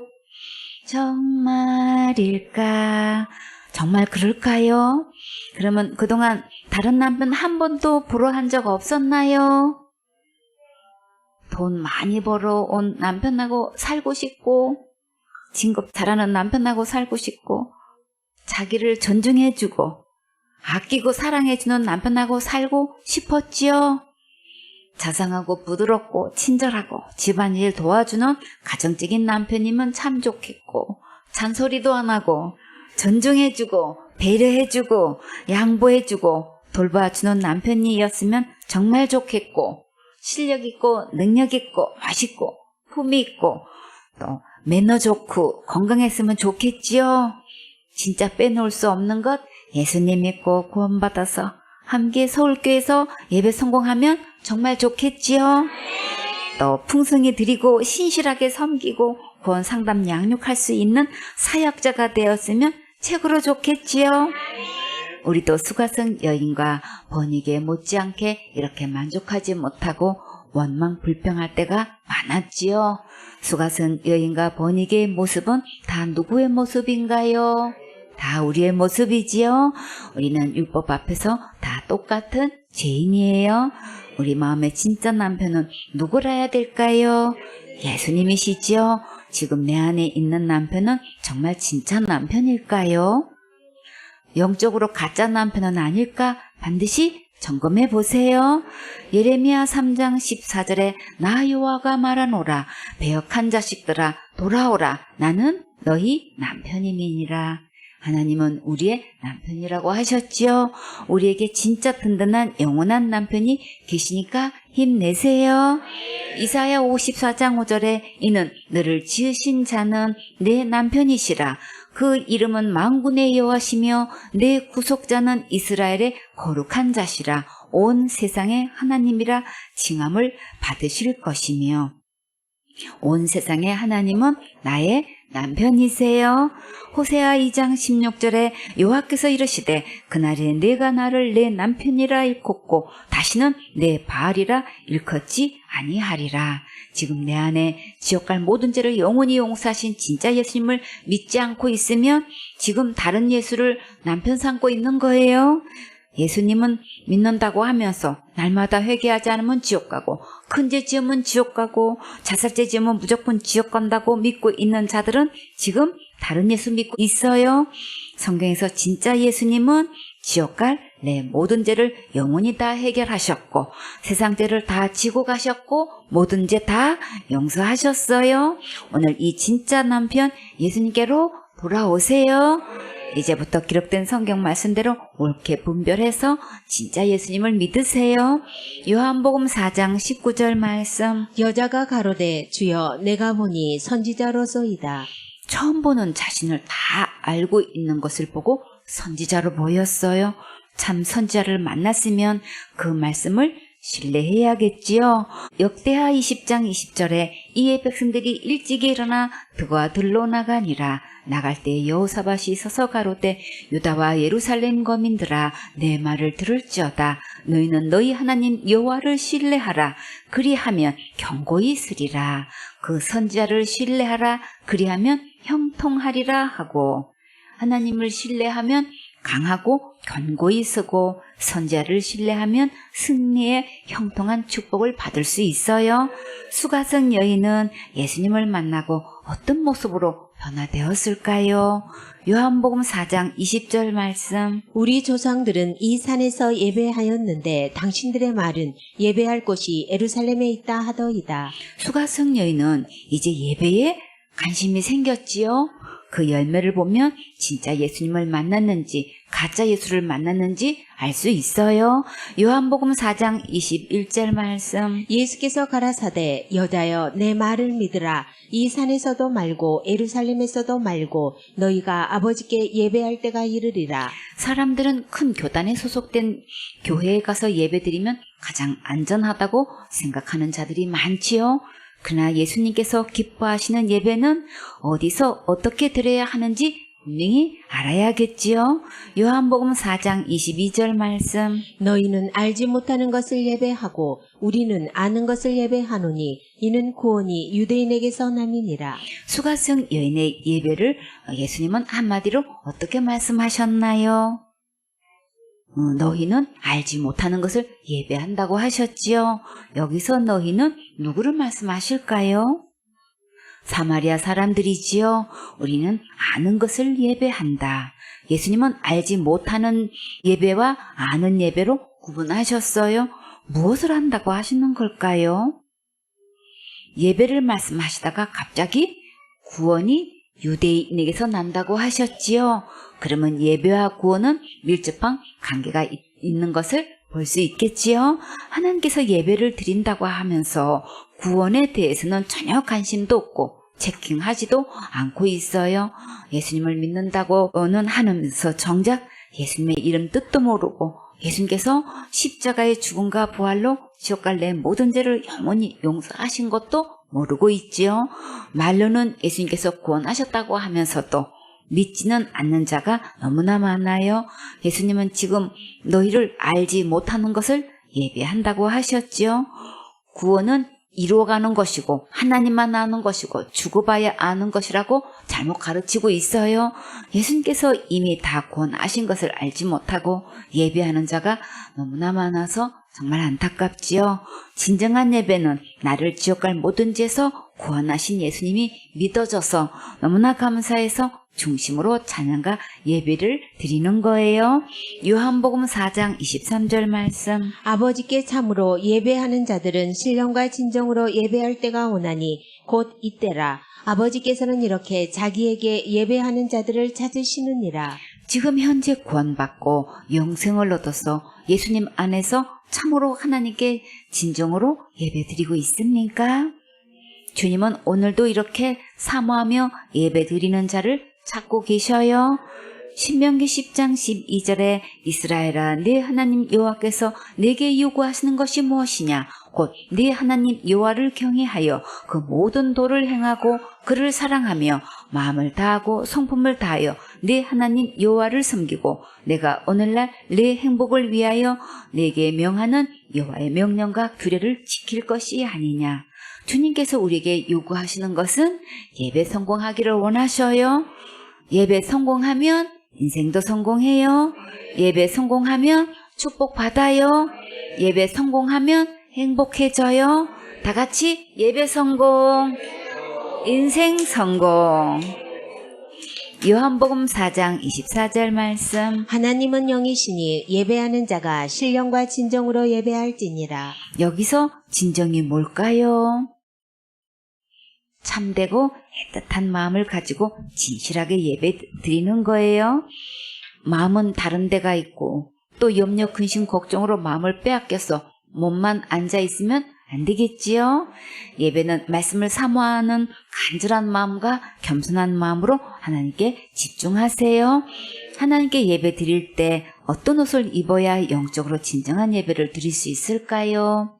S1: 정말일까? 정말 그럴까요? 그러면 그동안 다른 남편 한 번도 부러한 적 없었나요? 돈 많이 벌어온 남편하고 살고 싶고 진급 잘하는 남편하고 살고 싶고 자기를 존중해주고 아끼고 사랑해주는 남편하고 살고 싶었지요. 자상하고 부드럽고 친절하고 집안일 도와주는 가정적인 남편이면 참 좋겠고 잔소리도 안 하고 존중해주고 배려해주고 양보해주고 돌봐주는 남편이었으면 정말 좋겠고 실력 있고 능력 있고 맛있고 품위 있고 또 매너 좋고 건강했으면 좋겠지요. 진짜 빼놓을 수 없는 것 예수님 믿고 구원받아서 함께 서울교회에서 예배 성공하면 정말 좋겠지요. 또 풍성히 드리고 신실하게 섬기고 구원 상담 양육할 수 있는 사역자가 되었으면 최고로 좋겠지요. 우리도 수가성 여인과 번익에 못지않게 이렇게 만족하지 못하고 원망 불평할 때가 많았지요. 수가성 여인과 번익의 모습은 다 누구의 모습인가요? 다 우리의 모습이지요. 우리는 율법 앞에서 다 똑같은 죄인이에요. 우리 마음의 진짜 남편은 누구라야 될까요? 예수님이시지요. 지금 내 안에 있는 남편은 정말 진짜 남편일까요? 영적으로 가짜 남편은 아닐까? 반드시 점검해 보세요. 예레미야 3장 14절에 나 여호와가 말하노라 배역한 자식들아 돌아오라 나는 너희 남편임이니라. 하나님은 우리의 남편이라고 하셨지요. 우리에게 진짜 든든한 영원한 남편이 계시니까 힘내세요. 이사야 54장 5절에 이는 너를 지으신 자는 내 남편이시라. 그 이름은 만군의 여호와시며 내 구속자는 이스라엘의 거룩한 자시라. 온 세상의 하나님이라 칭함을 받으실 것이며. 온 세상의 하나님은 나의 남편이세요. 호세아 2장 16절에 여호와께서 이르시되 그날에 내가 나를 내 남편이라 일컫고 다시는 내 바알이라 일컫지 아니하리라. 지금 내 안에 지옥갈 모든 죄를 영원히 용서하신 진짜 예수님을 믿지 않고 있으면 지금 다른 예수를 남편 삼고 있는 거예요. 예수님은 믿는다고 하면서 날마다 회개하지 않으면 지옥 가고 큰 죄 지으면 지옥 가고 자살죄 지으면 무조건 지옥 간다고 믿고 있는 자들은 지금 다른 예수 믿고 있어요. 성경에서 진짜 예수님은 지옥 갈 내 모든 죄를 영원히 다 해결하셨고 세상 죄를 다 지고 가셨고 모든 죄 다 용서하셨어요. 오늘 이 진짜 남편 예수님께로 돌아오세요. 이제부터 기록된 성경 말씀대로 옳게 분별해서 진짜 예수님을 믿으세요. 요한복음 4장 19절 말씀.
S2: 여자가 가로되 주여 내가 보니 선지자로소이다.
S1: 처음 보는 자신을 다 알고 있는 것을 보고 선지자로 보였어요. 참 선지자를 만났으면 그 말씀을 신뢰해야겠지요. 역대하 20장 20절에 이에 백성들이 일찍이 일어나 들과 들로 나가니라. 나갈 때 여호사밧이 서서 가로되 유다와 예루살렘 거민들아 내 말을 들을지어다. 너희는 너희 하나님 여호와를 신뢰하라. 그리하면 경고히 쓰리라. 그 선지자를 신뢰하라. 그리하면 형통하리라 하고 하나님을 신뢰하면 강하고 견고히 서고 선지자를 신뢰하면 승리의 형통한 축복을 받을 수 있어요. 수가성 여인은 예수님을 만나고 어떤 모습으로 변화되었을까요? 요한복음 4장 20절 말씀.
S2: 우리 조상들은 이 산에서 예배하였는데 당신들의 말은 예배할 곳이 예루살렘에 있다 하더이다.
S1: 수가성 여인은 이제 예배에 관심이 생겼지요. 그 열매를 보면 진짜 예수님을 만났는지 가짜 예수를 만났는지 알 수 있어요. 요한복음 4장 21절 말씀.
S2: 예수께서 가라사대 여자여 내 말을 믿으라. 이 산에서도 말고 예루살렘에서도 말고 너희가 아버지께 예배할 때가 이르리라.
S1: 사람들은 큰 교단에 소속된 교회에 가서 예배드리면 가장 안전하다고 생각하는 자들이 많지요. 그러나 예수님께서 기뻐하시는 예배는 어디서 어떻게 드려야 하는지 분명히 알아야겠지요. 요한복음 4장 22절 말씀.
S2: 너희는 알지 못하는 것을 예배하고 우리는 아는 것을 예배하노니 이는 구원이 유대인에게서 남이니라.
S1: 수가성 여인의 예배를 예수님은 한마디로 어떻게 말씀하셨나요? 너희는 알지 못하는 것을 예배한다고 하셨지요. 여기서 너희는 누구를 말씀하실까요? 사마리아 사람들이지요. 우리는 아는 것을 예배한다. 예수님은 알지 못하는 예배와 아는 예배로 구분하셨어요. 무엇을 한다고 하시는 걸까요? 예배를 말씀하시다가 갑자기 구원이 유대인에게서 난다고 하셨지요. 그러면 예배와 구원은 밀접한 관계가 있는 것을 볼 수 있겠지요. 하나님께서 예배를 드린다고 하면서 구원에 대해서는 전혀 관심도 없고 체킹하지도 않고 있어요. 예수님을 믿는다고는 하면서 정작 예수님의 이름 뜻도 모르고 예수님께서 십자가의 죽음과 부활로 지옥 갈 내 모든 죄를 영원히 용서하신 것도 모르고 있지요. 말로는 예수님께서 구원하셨다고 하면서도 믿지는 않는 자가 너무나 많아요. 예수님은 지금 너희를 알지 못하는 것을 예배한다고 하셨지요. 구원은 이루어가는 것이고 하나님만 아는 것이고 죽어봐야 아는 것이라고 잘못 가르치고 있어요. 예수님께서 이미 다 구원하신 것을 알지 못하고 예배하는 자가 너무나 많아서 정말 안타깝지요. 진정한 예배는 나를 지옥 갈 모든 죄에서 구원하신 예수님이 믿어져서 너무나 감사해서 중심으로 찬양과 예배를 드리는 거예요. 요한복음 4장 23절 말씀.
S2: 아버지께 참으로 예배하는 자들은 신령과 진정으로 예배할 때가 오나니 곧 이때라. 아버지께서는 이렇게 자기에게 예배하는 자들을 찾으시느니라.
S1: 지금 현재 구원받고 영생을 얻어서 예수님 안에서 참으로 하나님께 진정으로 예배드리고 있습니까? 주님은 오늘도 이렇게 사모하며 예배드리는 자를 찾고 계셔요. 신명기 10장 12절에 이스라엘아 네 하나님 여호와께서 내게 요구하시는 것이 무엇이냐 곧 네 하나님 여호와를 경외하여 그 모든 도를 행하고 그를 사랑하며 마음을 다하고 성품을 다하여 네 하나님 여호와를 섬기고 내가 오늘날 네 행복을 위하여 내게 명하는 여호와의 명령과 규례를 지킬 것이 아니냐. 주님께서 우리에게 요구하시는 것은 예배 성공하기를 원하셔요. 예배 성공하면 인생도 성공해요. 예배 성공하면 축복받아요. 예배 성공하면 행복해져요. 다 같이 예배 성공, 인생 성공. 요한복음 4장 24절 말씀.
S2: 하나님은 영이시니 예배하는 자가 신령과 진정으로 예배할지니라.
S1: 여기서 진정이 뭘까요? 참되고 애틋한 마음을 가지고 진실하게 예배 드리는 거예요. 마음은 다른 데가 있고 또 염려, 근심, 걱정으로 마음을 빼앗겨서 몸만 앉아있으면 안 되겠지요. 예배는 말씀을 사모하는 간절한 마음과 겸손한 마음으로 하나님께 집중하세요. 하나님께 예배 드릴 때 어떤 옷을 입어야 영적으로 진정한 예배를 드릴 수 있을까요?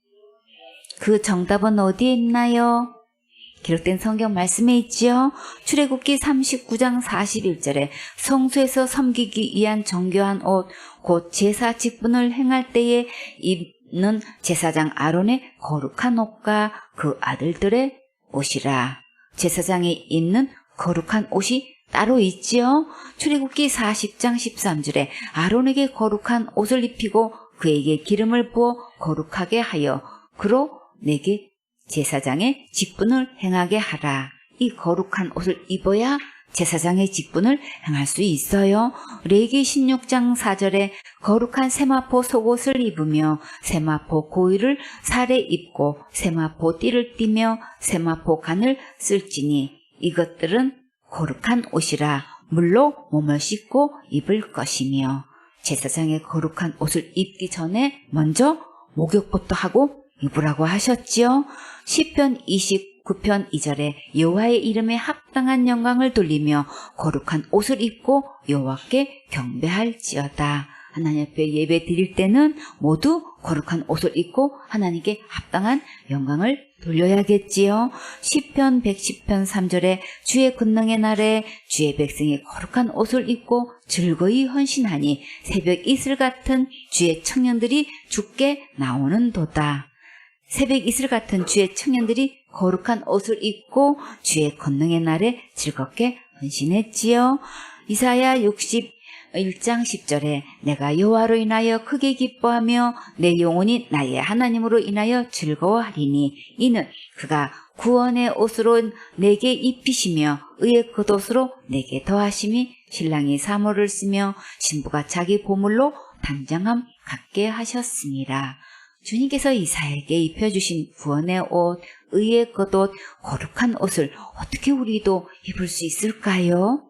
S1: 그 정답은 어디에 있나요? 기록된 성경 말씀에 있지요. 출애굽기 39장 41절에 성소에서 섬기기 위한 정교한 옷, 곧 제사 직분을 행할 때에 입는 제사장 아론의 거룩한 옷과 그 아들들의 옷이라. 제사장이 입는 거룩한 옷이 따로 있지요. 출애굽기 40장 13절에 아론에게 거룩한 옷을 입히고 그에게 기름을 부어 거룩하게 하여 그로 내게 제사장의 직분을 행하게 하라. 이 거룩한 옷을 입어야 제사장의 직분을 행할 수 있어요. 레위기 16장 4절에 거룩한 세마포 속옷을 입으며 세마포 고위를 살에 입고 세마포 띠를 띠며 세마포 간을 쓸지니 이것들은 거룩한 옷이라 물로 몸을 씻고 입을 것이며 제사장의 거룩한 옷을 입기 전에 먼저 목욕부터 하고 입으라고 하셨지요. 시편 29편 2절에 여호와의 이름에 합당한 영광을 돌리며 거룩한 옷을 입고 여호와께 경배할지어다. 하나님 앞에 예배 드릴 때는 모두 거룩한 옷을 입고 하나님께 합당한 영광을 돌려야겠지요. 시편 110편 3절에 주의 권능의 날에 주의 백성이 거룩한 옷을 입고 즐거이 헌신하니 새벽 이슬 같은 주의 청년들이 주께 나오는도다. 새벽 이슬 같은 주의 청년들이 거룩한 옷을 입고 주의 권능의 날에 즐겁게 헌신했지요. 이사야 61장 10절에 내가 여호와로 인하여 크게 기뻐하며 내 영혼이 나의 하나님으로 인하여 즐거워하리니 이는 그가 구원의 옷으로 내게 입히시며 의의 겉옷으로 내게 더하심이 신랑이 사모를 쓰며 신부가 자기 보물로 단장함 갖게 하셨습니다. 주님께서 이사야에게 입혀주신 구원의 옷, 의의 겉옷, 거룩한 옷을 어떻게 우리도 입을 수 있을까요?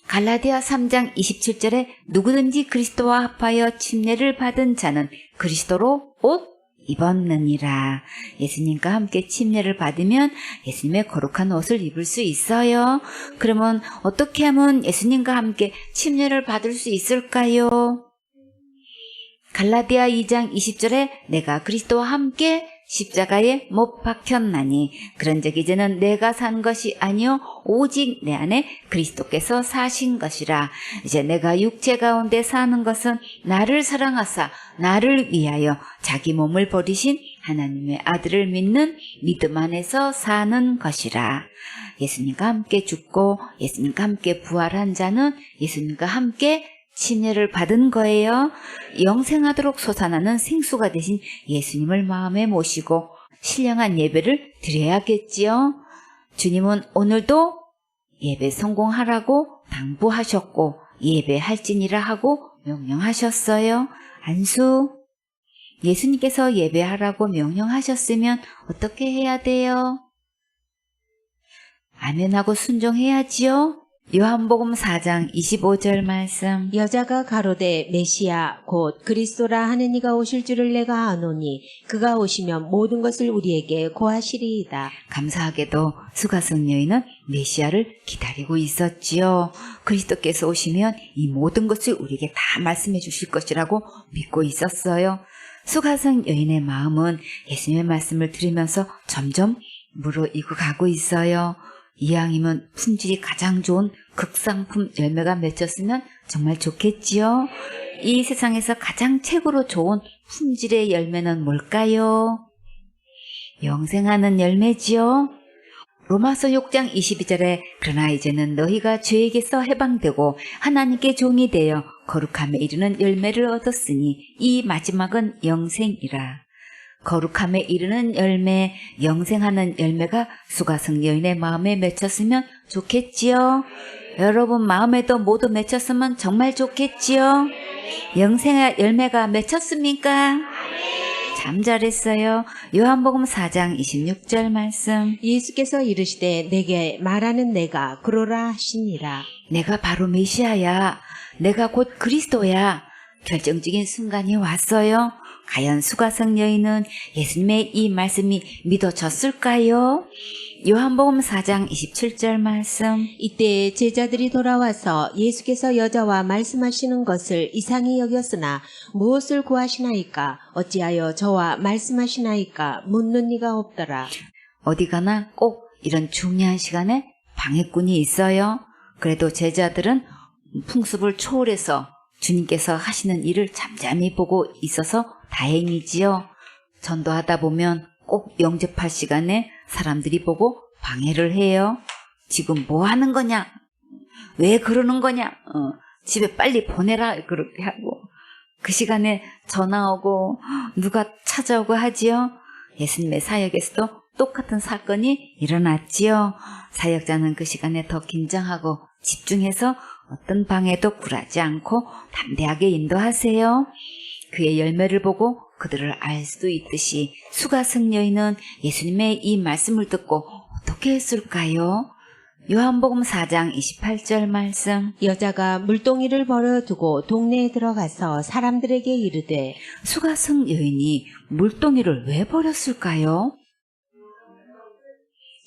S1: 갈라디아 3장 27절에 누구든지 그리스도와 합하여 침례를 받은 자는 그리스도로 옷 입었느니라. 예수님과 함께 침례를 받으면 예수님의 거룩한 옷을 입을 수 있어요. 그러면 어떻게 하면 예수님과 함께 침례를 받을 수 있을까요? 갈라디아 2장 20절에 내가 그리스도와 함께 십자가에 못 박혔나니 그런즉 이제는 내가 산 것이 아니요 오직 내 안에 그리스도께서 사신 것이라. 이제 내가 육체 가운데 사는 것은 나를 사랑하사 나를 위하여 자기 몸을 버리신 하나님의 아들을 믿는 믿음 안에서 사는 것이라. 예수님과 함께 죽고 예수님과 함께 부활한 자는 예수님과 함께 침례를 받은 거예요. 영생하도록 솟아나는 생수가 되신 예수님을 마음에 모시고 신령한 예배를 드려야겠지요. 주님은 오늘도 예배 성공하라고 당부하셨고 예배할지니라 하고 명령하셨어요. 안수. 예수님께서 예배하라고 명령하셨으면 어떻게 해야 돼요? 아멘하고 순종해야지요. 요한복음 4장 25절 말씀.
S2: 여자가 가로되 메시아 곧 그리스도라 하는 이가 오실 줄을 내가 아노니 그가 오시면 모든 것을 우리에게 고하시리이다.
S1: 감사하게도 수가성 여인은 메시아를 기다리고 있었지요. 그리스도께서 오시면 이 모든 것을 우리에게 다 말씀해 주실 것이라고 믿고 있었어요. 수가성 여인의 마음은 예수님의 말씀을 들으면서 점점 무르익어 가고 있어요. 이왕이면 품질이 가장 좋은 극상품 열매가 맺혔으면 정말 좋겠지요. 이 세상에서 가장 최고로 좋은 품질의 열매는 뭘까요? 영생하는 열매지요. 로마서 6장 22절에 그러나 이제는 너희가 죄에게서 해방되고 하나님께 종이 되어 거룩함에 이르는 열매를 얻었으니 이 마지막은 영생이라. 거룩함에 이르는 열매, 영생하는 열매가 수가성 여인의 마음에 맺혔으면 좋겠지요. 여러분 마음에도 모두 맺혔으면 정말 좋겠지요. 영생의 열매가 맺혔습니까? 참 잘했어요. 요한복음 4장 26절 말씀.
S2: 예수께서 이르시되 내게 말하는 내가 그로라 하시니라.
S1: 내가 바로 메시아야. 내가 곧 그리스도야. 결정적인 순간이 왔어요. 과연 수가성 여인은 예수님의 이 말씀이 믿어졌을까요? 요한복음 4장 27절 말씀.
S2: 이때 제자들이 돌아와서 예수께서 여자와 말씀하시는 것을 이상히 여겼으나 무엇을 구하시나이까? 어찌하여 저와 말씀하시나이까? 묻는 이가 없더라.
S1: 어디 가나 꼭 이런 중요한 시간에 방해꾼이 있어요. 그래도 제자들은 풍습을 초월해서 주님께서 하시는 일을 잠잠히 보고 있어서 다행이지요. 전도하다 보면 꼭 영접할 시간에 사람들이 보고 방해를 해요. 지금 뭐 하는 거냐? 왜 그러는 거냐? 집에 빨리 보내라 그렇게 하고 그 시간에 전화 오고 누가 찾아오고 하지요. 예수님의 사역에서도 똑같은 사건이 일어났지요. 사역자는 그 시간에 더 긴장하고 집중해서 어떤 방해도 굴하지 않고 담대하게 인도하세요. 그의 열매를 보고 그들을 알 수도 있듯이 수가성 여인은 예수님의 이 말씀을 듣고 어떻게 했을까요? 요한복음 4장 28절 말씀.
S2: 여자가 물동이를 버려두고 동네에 들어가서 사람들에게 이르되.
S1: 수가성 여인이 물동이를 왜 버렸을까요?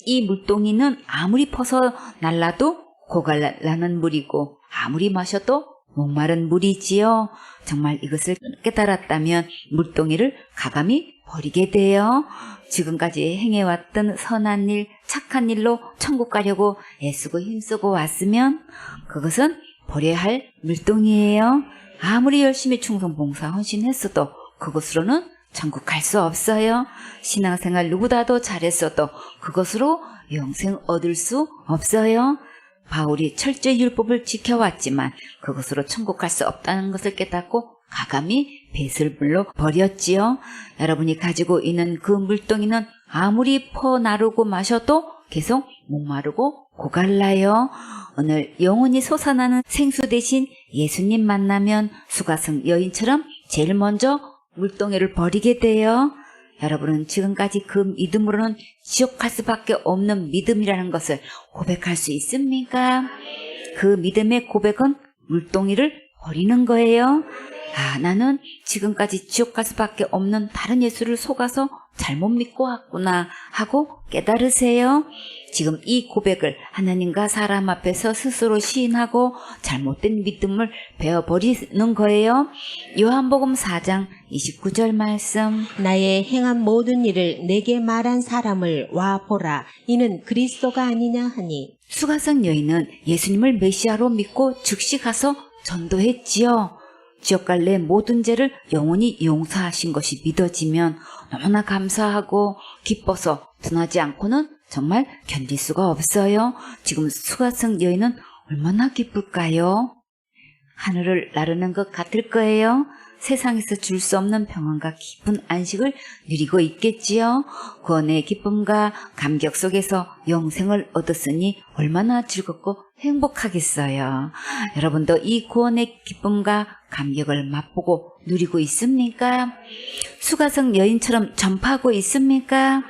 S1: 이 물동이는 아무리 퍼서 날라도 고갈나는 물이고 아무리 마셔도 목마른 물이지요. 정말 이것을 깨달았다면 물동이를 가감히 버리게 돼요. 지금까지 행해왔던 선한 일, 착한 일로 천국 가려고 애쓰고 힘쓰고 왔으면 그것은 버려야 할 물동이에요. 아무리 열심히 충성, 봉사, 헌신했어도 그것으로는 천국 갈 수 없어요. 신앙생활 누구다도 잘했어도 그것으로 영생 얻을 수 없어요. 바울이 철저히 율법을 지켜왔지만 그것으로 천국 갈 수 없다는 것을 깨닫고 가감히 배설물로 버렸지요. 여러분이 가지고 있는 그 물동이는 아무리 퍼 나르고 마셔도 계속 목마르고 고갈라요. 오늘 영혼이 솟아나는 생수 대신 예수님 만나면 수가성 여인처럼 제일 먼저 물동이를 버리게 돼요. 여러분은 지금까지 그 믿음으로는 지옥 갈 수밖에 없는 믿음이라는 것을 고백할 수 있습니까? 그 믿음의 고백은 물동이를 버리는 거예요. 아, 나는 지금까지 지옥 갈 수밖에 없는 다른 예수를 속아서 잘못 믿고 왔구나 하고 깨달으세요. 지금 이 고백을 하나님과 사람 앞에서 스스로 시인하고 잘못된 믿음을 베어버리는 거예요. 요한복음 4장 29절 말씀.
S2: 나의 행한 모든 일을 내게 말한 사람을 와 보라. 이는 그리스도가 아니냐 하니.
S1: 수가성 여인은 예수님을 메시아로 믿고 즉시 가서 전도했지요. 지옥 갈 내 모든 죄를 영원히 용서하신 것이 믿어지면 너무나 감사하고 기뻐서 둔하지 않고는 정말 견딜 수가 없어요. 지금 수가성 여인은 얼마나 기쁠까요? 하늘을 나르는 것 같을 거예요. 세상에서 줄 수 없는 평안과 깊은 안식을 누리고 있겠지요. 구원의 기쁨과 감격 속에서 영생을 얻었으니 얼마나 즐겁고 행복하겠어요. 여러분도 이 구원의 기쁨과 감격을 맛보고 누리고 있습니까? 수가성 여인처럼 전파하고 있습니까?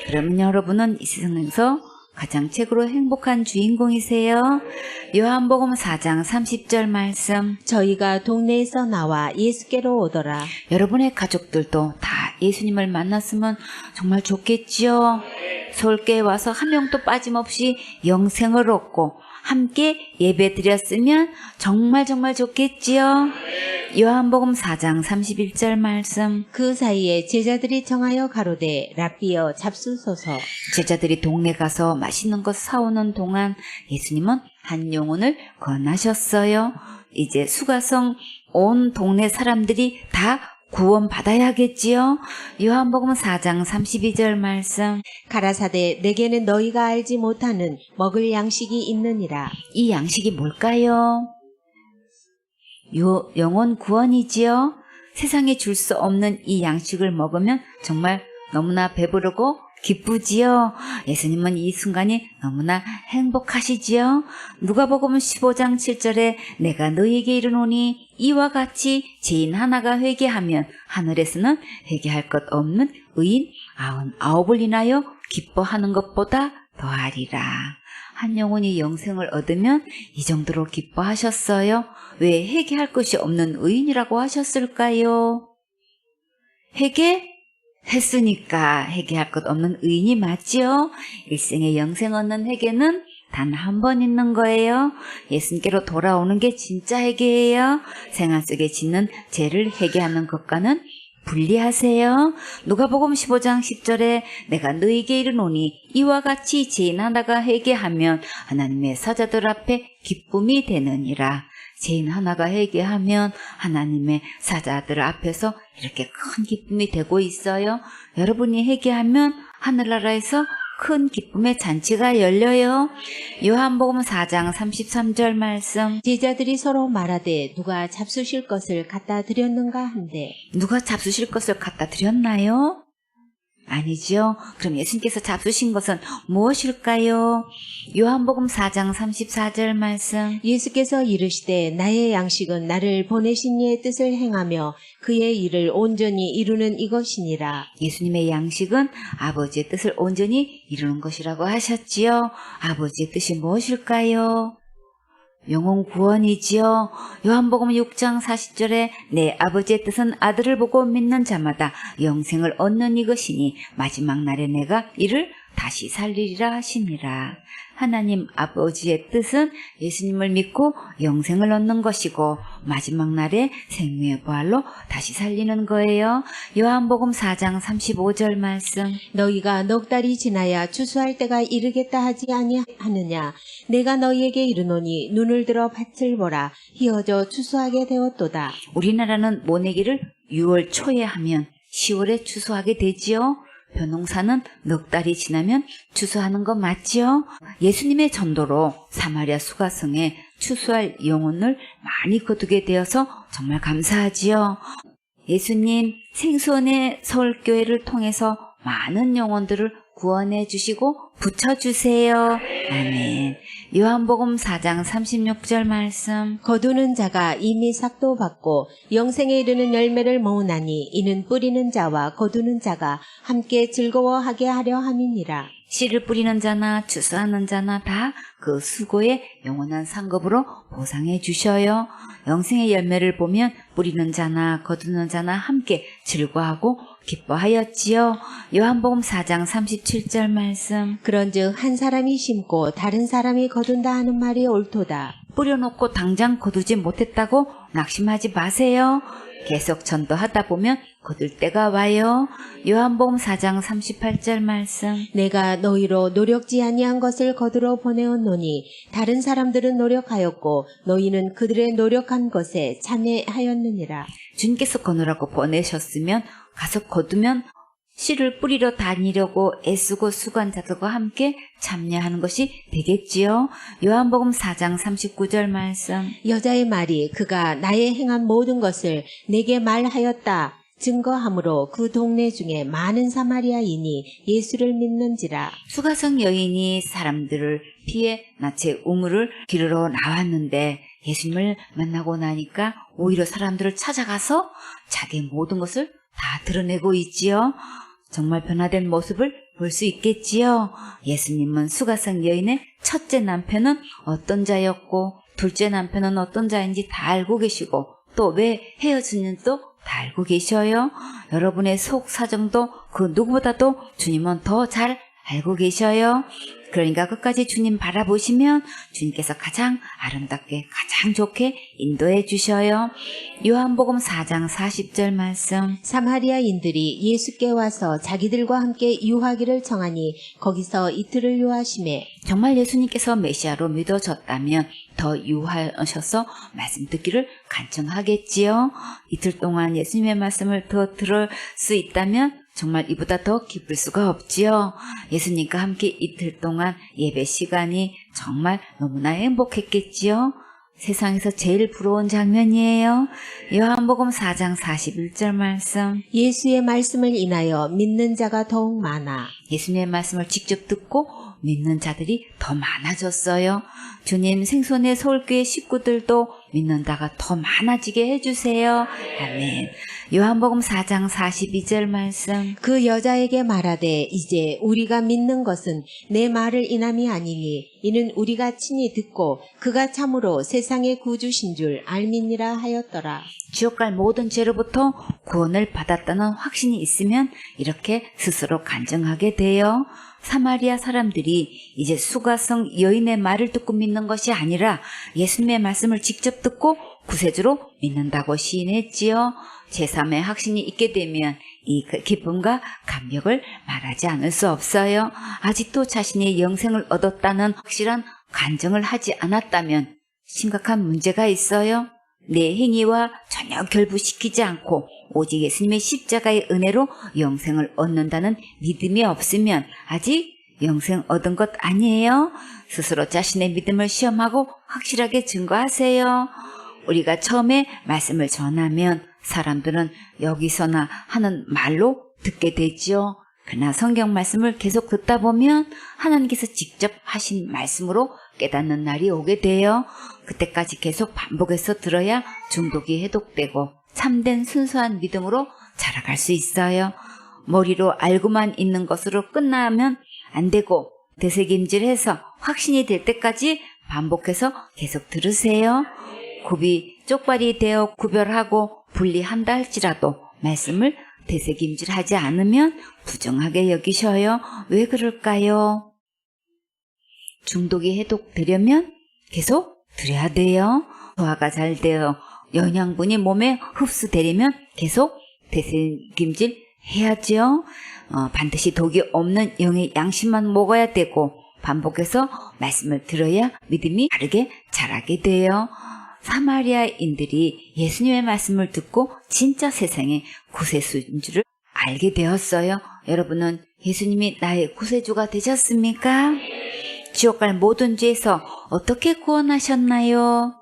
S1: 그러면 여러분은 이 세상에서 가장 최고로 행복한 주인공이세요. 요한복음 4장 30절 말씀.
S2: 저희가 동네에서 나와 예수께로 오더라.
S1: 여러분의 가족들도 다 예수님을 만났으면 정말 좋겠지요. 서울교회 와서 한 명도 빠짐없이 영생을 얻고 함께 예배 드렸으면 정말 좋겠지요. 요한복음 4장 31절 말씀.
S2: 그 사이에 제자들이 정하여 가로되 랍비여 잡수소서.
S1: 제자들이 동네 가서 맛있는 것 사오는 동안 예수님은 한 영혼을 권하셨어요. 이제 수가성 온 동네 사람들이 다 구원받아야겠지요. 요한복음 4장 32절 말씀.
S2: 가라사대 내게는 너희가 알지 못하는 먹을 양식이 있느니라.
S1: 이 양식이 뭘까요? 영혼 구원이지요. 세상에 줄 수 없는 이 양식을 먹으면 정말 너무나 배부르고 기쁘지요. 예수님은 이 순간이 너무나 행복하시지요. 누가복음 15장 7절에 내가 너희에게 이르노니 이와 같이 죄인 하나가 회개하면 하늘에서는 회개할 것 없는 의인 99을 인하여 기뻐하는 것보다 더하리라. 한 영혼이 영생을 얻으면 이 정도로 기뻐하셨어요. 왜 회개할 것이 없는 의인이라고 하셨을까요? 했으니까 회개할 것 없는 의인이 맞지요. 일생에 영생 얻는 회개는 단 한 번 있는 거예요. 예수님께로 돌아오는 게 진짜 회개예요. 생활 속에 짓는 죄를 회개하는 것과는 분리하세요. 누가복음 15장 10절에 내가 너희에게 이르노니 이와 같이 죄인 하나가 회개하면 하나님의 사자들 앞에 기쁨이 되느니라. 죄인 하나가 회개하면 하나님의 사자들 앞에서 이렇게 큰 기쁨이 되고 있어요. 여러분이 회개하면 하늘나라에서 큰 기쁨의 잔치가 열려요. 요한복음 4장 33절 말씀.
S2: 제자들이 서로 말하되 누가 잡수실 것을 갖다 드렸는가 한데.
S1: 누가 잡수실 것을 갖다 드렸나요? 아니죠. 그럼 예수님께서 잡수신 것은 무엇일까요? 요한복음 4장 34절 말씀.
S2: 예수께서 이르시되 나의 양식은 나를 보내신 이의 뜻을 행하며 그의 일을 온전히 이루는 이것이니라.
S1: 예수님의 양식은 아버지의 뜻을 온전히 이루는 것이라고 하셨지요. 아버지의 뜻이 무엇일까요? 영혼 구원이지요. 요한복음 6장 40절에 내 아버지의 뜻은 아들을 보고 믿는 자마다 영생을 얻는 이것이니 마지막 날에 내가 이를 다시 살리리라 하시니라. 하나님 아버지의 뜻은 예수님을 믿고 영생을 얻는 것이고 마지막 날에 생명의 부활로 다시 살리는 거예요. 요한복음 4장 35절 말씀.
S2: 너희가 넉 달이 지나야 추수할 때가 이르겠다 하지 아니하느냐. 내가 너희에게 이르노니 눈을 들어 밭을 보라. 희어져 추수하게 되었도다.
S1: 우리나라는 모내기를 6월 초에 하면 10월에 추수하게 되지요. 벼농사는 넉 달이 지나면 추수하는 거 맞지요? 예수님의 전도로 사마리아 수가성에 추수할 영혼을 많이 거두게 되어서 정말 감사하지요. 예수님 생수원의 서울교회를 통해서 많은 영혼들을 구원해 주시고 붙여주세요. 아멘. 요한복음 4장 36절 말씀.
S2: 거두는 자가 이미 삭도 받고 영생에 이르는 열매를 모으나니 이는 뿌리는 자와 거두는 자가 함께 즐거워하게 하려 함이니라.
S1: 씨를 뿌리는 자나 추수하는 자나 다 그 수고의 영원한 상급으로 보상해 주셔요. 영생의 열매를 보면 뿌리는 자나 거두는 자나 함께 즐거워하고 기뻐하였지요. 요한복음 4장 37절 말씀.
S2: 그런즉 한 사람이 심고 다른 사람이 거둔다 하는 말이 옳도다.
S1: 뿌려놓고 당장 거두지 못했다고 낙심하지 마세요. 계속 전도하다 보면 거둘 때가 와요. 요한복음 4장 38절 말씀.
S2: 내가 너희로 노력지 아니한 것을 거두러 보내었노니 다른 사람들은 노력하였고 너희는 그들의 노력한 것에 참여하였느니라.
S1: 주님께서 거느라고 보내셨으면 가서 거두면 씨를 뿌리러 다니려고 애쓰고 수고한 자들과 함께 참여하는 것이 되겠지요. 요한복음 4장 39절 말씀.
S2: 여자의 말이 그가 나의 행한 모든 것을 내게 말하였다 증거함으로 그 동네 중에 많은 사마리아인이 예수를 믿는지라.
S1: 수가성 여인이 사람들을 피해 낯의 우물을 기르러 나왔는데 예수님을 만나고 나니까 오히려 사람들을 찾아가서 자기의 모든 것을 다 드러내고 있지요. 정말 변화된 모습을 볼 수 있겠지요. 예수님은 수가성 여인의 첫째 남편은 어떤 자였고 둘째 남편은 어떤 자인지 다 알고 계시고 또 왜 헤어지는지도 다 알고 계셔요. 여러분의 속 사정도 그 누구보다도 주님은 더 잘 알고 계셔요. 그러니까 끝까지 주님 바라보시면 주님께서 가장 아름답게 가장 좋게 인도해 주셔요. 요한복음 4장 40절 말씀.
S2: 사마리아인들이 예수께 와서 자기들과 함께 유하기를 청하니 거기서 이틀을 유하심에.
S1: 정말 예수님께서 메시아로 믿어졌다면 더 유하셔서 말씀 듣기를 간청하겠지요. 이틀 동안 예수님의 말씀을 더 들을 수 있다면 정말 이보다 더 기쁠 수가 없지요. 예수님과 함께 이틀 동안 예배 시간이 정말 너무나 행복했겠지요. 세상에서 제일 부러운 장면이에요. 요한복음 4장 41절 말씀.
S2: 예수의 말씀을 인하여 믿는 자가 더욱 많아.
S1: 예수님의 말씀을 직접 듣고 믿는 자들이 더 많아졌어요. 주님 생손의 서울교회 식구들도 믿는 자가 더 많아지게 해주세요. 아멘. 요한복음 4장 42절 말씀.
S2: 그 여자에게 말하되 이제 우리가 믿는 것은 내 말을 인함이 아니니 이는 우리가 친히 듣고 그가 참으로 세상의 구주신 줄 알미니라 하였더라.
S1: 지옥 갈 모든 죄로부터 구원을 받았다는 확신이 있으면 이렇게 스스로 간증하게 돼요. 사마리아 사람들이 이제 수가성 여인의 말을 듣고 믿는 것이 아니라 예수님의 말씀을 직접 듣고 구세주로 믿는다고 시인했지요. 제3의 확신이 있게 되면 이 기쁨과 감격을 말하지 않을 수 없어요. 아직도 자신의 영생을 얻었다는 확실한 간증을 하지 않았다면 심각한 문제가 있어요. 내 행위와 전혀 결부시키지 않고 오직 예수님의 십자가의 은혜로 영생을 얻는다는 믿음이 없으면 아직 영생 얻은 것 아니에요. 스스로 자신의 믿음을 시험하고 확실하게 증거하세요. 우리가 처음에 말씀을 전하면 사람들은 여기서나 하는 말로 듣게 되지요. 그러나 성경 말씀을 계속 듣다 보면 하나님께서 직접 하신 말씀으로 깨닫는 날이 오게 돼요. 그때까지 계속 반복해서 들어야 중독이 해독되고 참된 순수한 믿음으로 자라갈 수 있어요. 머리로 알고만 있는 것으로 끝나면 안 되고 되새김질해서 확신이 될 때까지 반복해서 계속 들으세요. 굽이 쪽발이 되어 구별하고 분리한다 할지라도 말씀을 되새김질하지 않으면 부정하게 여기셔요. 왜 그럴까요? 중독이 해독되려면 계속 들여야 돼요. 소화가 잘 되어 영양분이 몸에 흡수되려면 계속 되새김질 해야죠. 반드시 독이 없는 영의 양식만 먹어야 되고 반복해서 말씀을 들어야 믿음이 바르게 자라게 돼요. 사마리아인들이 예수님의 말씀을 듣고 진짜 세상의 구세주인 줄을 알게 되었어요. 여러분은 예수님이 나의 구세주가 되셨습니까? 지옥 갈 모든 죄에서 어떻게 구원하셨나요?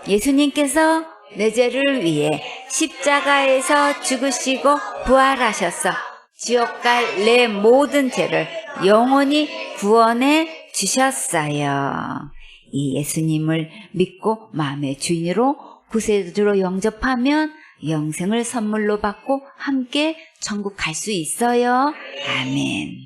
S1: 예수님께서 내 죄를 위해 십자가에서 죽으시고 부활하셔서 지옥 갈 내 모든 죄를 영원히 구원해 주셨어요. 이 예수님을 믿고 마음의 주인으로 구세주로 영접하면 영생을 선물로 받고 함께 천국 갈 수 있어요. 아멘.